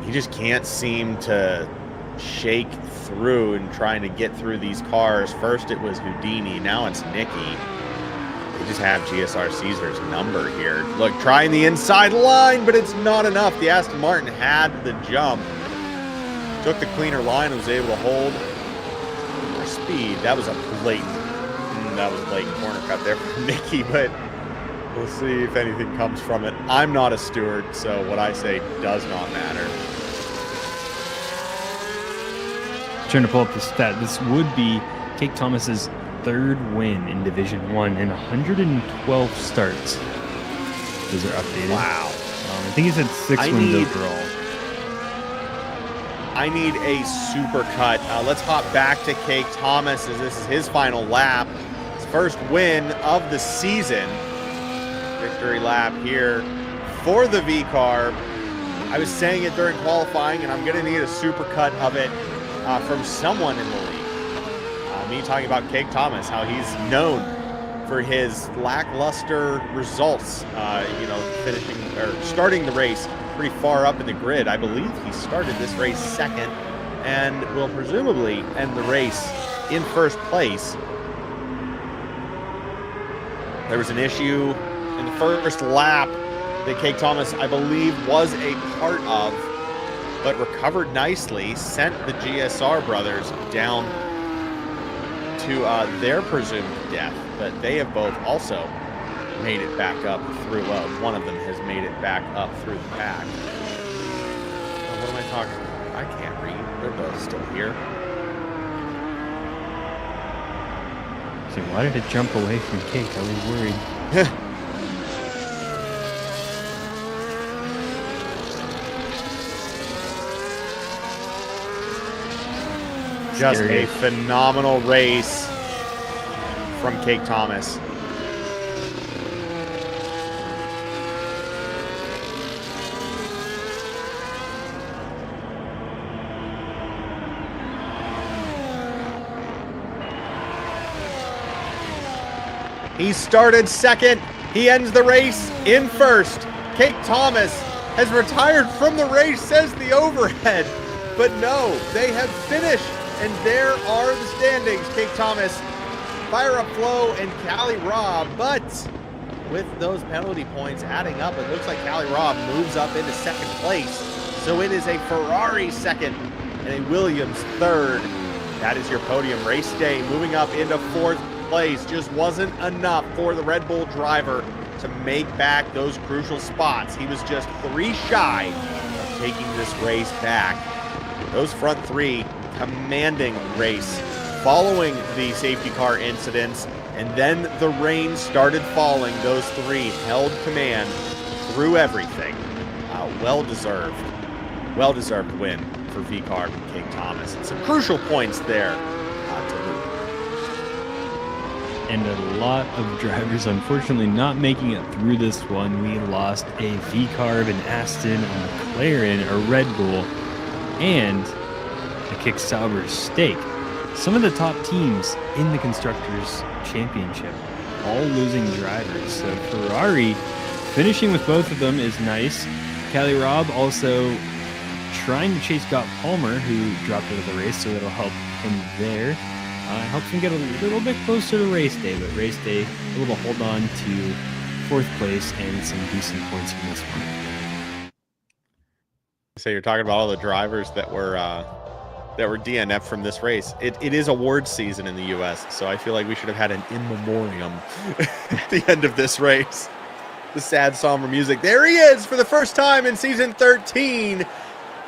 He just can't seem to shake through and trying to get through these cars. First it was Houdini. Now it's Nicky. They just have GSR Caesar's number here. Look, trying the inside line, but it's not enough. The Aston Martin had the jump. Took the cleaner line and was able to hold their speed. That was a blatant corner cut there from Nicky, but we'll see if anything comes from it. I'm not a steward, so what I say does not matter. Trying to pull up the stat. This would be Cake Thomas's 3rd win in Division 1 in 112 starts. Those are updated. Wow. I think he's had 6 wins overall. I need a super cut. Let's hop back to Cake Thomas as this is his final lap. His first win of the season. Victory lap here for the V-Car. I was saying it during qualifying, and I'm going to need a super cut of it from someone in the league. Me talking about Cake Thomas, how he's known for his lackluster results, finishing or starting the race pretty far up in the grid. I believe he started this race 2nd and will presumably end the race in 1st place. There was an issue in the first lap that Cake Thomas, I believe, was a part of, but recovered nicely, sent the GSR brothers down to their presumed death. But they have both also made it back up through, one of them has made it back up through the pack. What am I talking about? I can't read. They're both still here. So why did it jump away from Cake? I was worried. Just a phenomenal race from Cake Thomas. He started second. He ends the race in first. Cake Thomas has retired from the race, says the overhead. But no, they have finished. And there are the standings. Cake Thomas, Fire Up Flow, and Callie Robb. But with those penalty points adding up, it looks like Callie Robb moves up into second place. So it is a Ferrari second and a Williams third. That is your podium race day. Moving up into fourth place. Just wasn't enough for the Red Bull driver to make back those crucial spots. He was just 3 shy of taking this race back. Those front 3 commanding race following the safety car incidents, and then the rain started falling. Those 3 held command through everything. Well-deserved win for VCARB and Cake Thomas. And some crucial points there to move. And a lot of drivers unfortunately not making it through this one. We lost a VCARB, an Aston, a McLaren, a Red Bull, and a Kick Sauber stake. Some of the top teams in the Constructors' Championship all losing drivers. So Ferrari finishing with both of them is nice. Callie Robb also trying to chase Scott Palmer, who dropped out of the race, so it'll help him there. Helps him get a little bit closer to race day, but race day able to hold on to 4th place and some decent points from this one. So you're talking about all the drivers that were DNF from this race. It is award season in the U.S., so I feel like we should have had an in memoriam at the end of this race. The sad, somber music. There he is for the first time in season 13.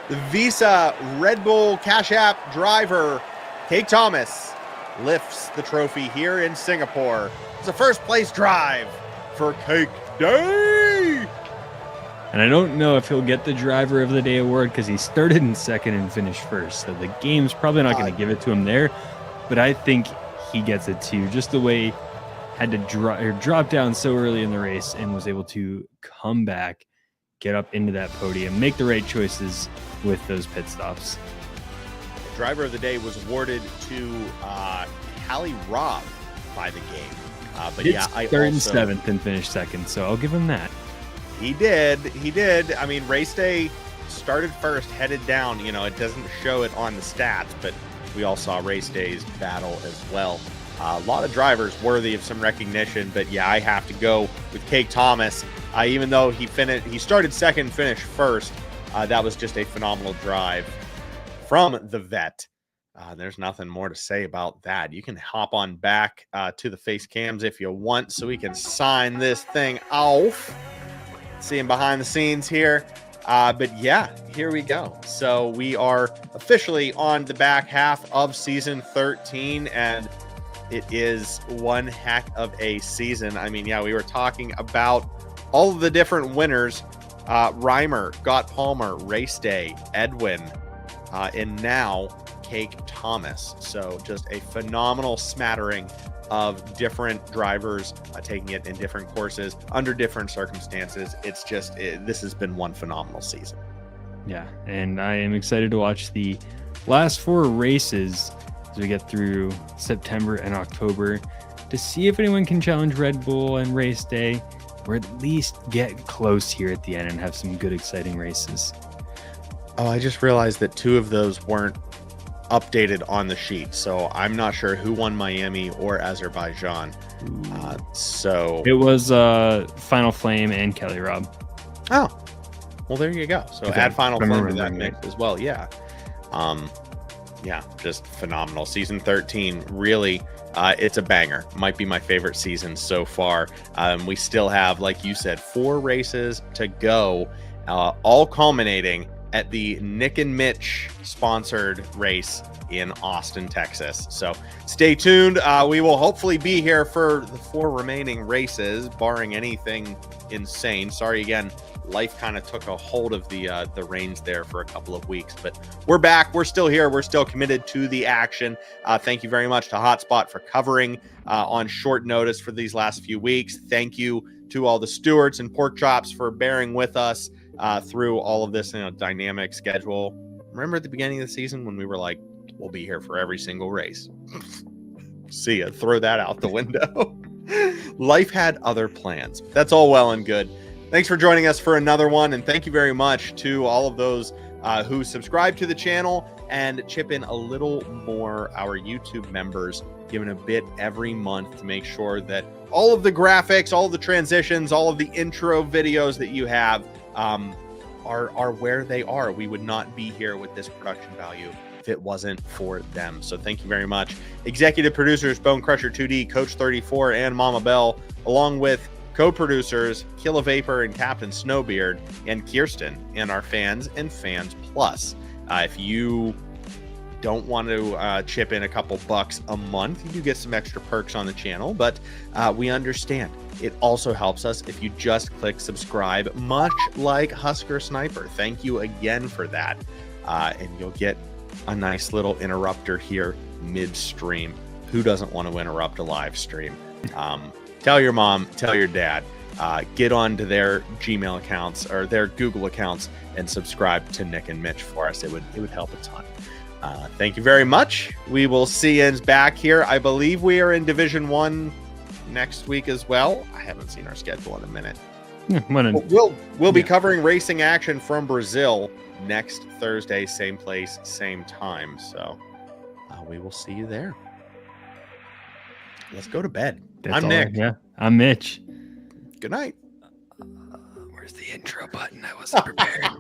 The Visa Red Bull Cash App driver, Cake Thomas, lifts the trophy here in Singapore. It's a first place drive for Cake Day. And I don't know if he'll get the Driver of the Day award because he started in second and finished first. So the game's probably not going to give it to him there. But I think he gets it too. Just the way he had to drop down so early in the race and was able to come back, get up into that podium, make the right choices with those pit stops. The Driver of the Day was awarded to Callie Robb by the game. But yeah, I started in 7th and finished second, so I'll give him that. He did. I mean, race day started first, headed down. You know, it doesn't show it on the stats, but we all saw race day's battle as well. A lot of drivers worthy of some recognition, but yeah, I have to go with Cake Thomas. Even though he started second, finished first. That was just a phenomenal drive from the vet. There's nothing more to say about that. You can hop on back to the face cams if you want, so we can sign this thing off. Seeing behind the scenes here. But yeah, here we go. So we are officially on the back half of season 13, and it is one heck of a season. I mean, yeah, we were talking about all of the different winners. Reimer, Scott Palmer, Race Day, Edwin, and now Cake Thomas. So just a phenomenal smattering of different drivers taking it in different courses under different circumstances. It's just this has been one phenomenal season. Yeah, and I am excited to watch the last 4 races as we get through September and October to see if anyone can challenge Red Bull and Race Day, or at least get close here at the end and have some good, exciting races. Oh, I just realized that 2 of those weren't updated on the sheet, so I'm not sure who won Miami or Azerbaijan. So it was Final Flame and Kelly Rob. Oh, well, there you go. So add Final Flame to that mix as well. Yeah. Yeah, just phenomenal. Season 13, really, it's a banger. Might be my favorite season so far. We still have, like you said, 4 races to go, all culminating at the Nick and Mitch sponsored race in Austin, Texas. So stay tuned. We will hopefully be here for the 4 remaining races, barring anything insane. Sorry again, life kind of took a hold of the reins there for a couple of weeks, but we're back. We're still here. We're still committed to the action. Thank you very much to Hotspot for covering on short notice for these last few weeks. Thank you to all the stewards and pork chops for bearing with us through all of this dynamic schedule. Remember at the beginning of the season when we were like, we'll be here for every single race. See ya. Throw that out the window. Life had other plans. That's all well and good. Thanks for joining us for another one. And thank you very much to all of those who subscribe to the channel and chip in a little more, our YouTube members, giving a bit every month to make sure that all of the graphics, all of the transitions, all of the intro videos that you have are where they are. We would not be here with this production value if it wasn't for them. So thank you very much. Executive producers, Bone Crusher 2D, Coach 34, and Mama Bell, along with co-producers Killa Vapor and Captain Snowbeard, and Kirsten, and our fans and Fans Plus. If you don't want to chip in a couple bucks a month, you do get some extra perks on the channel, but we understand. It also helps us if you just click subscribe, much like Husker Sniper. Thank you again for that. And you'll get a nice little interrupter here midstream. Who doesn't want to interrupt a live stream? Tell your mom, tell your dad, get onto their Gmail accounts or their Google accounts and subscribe to Nick and Mitch for us. It would help a ton. Thank you very much. We will see you back here. I believe we are in Division 1 next week as well. I haven't seen our schedule in a minute. We'll be covering racing action from Brazil next Thursday, same place, same time. So we will see you there. Let's go to bed. I'm Nick. Yeah, I'm Mitch. Good night. Where's the intro button? I wasn't prepared.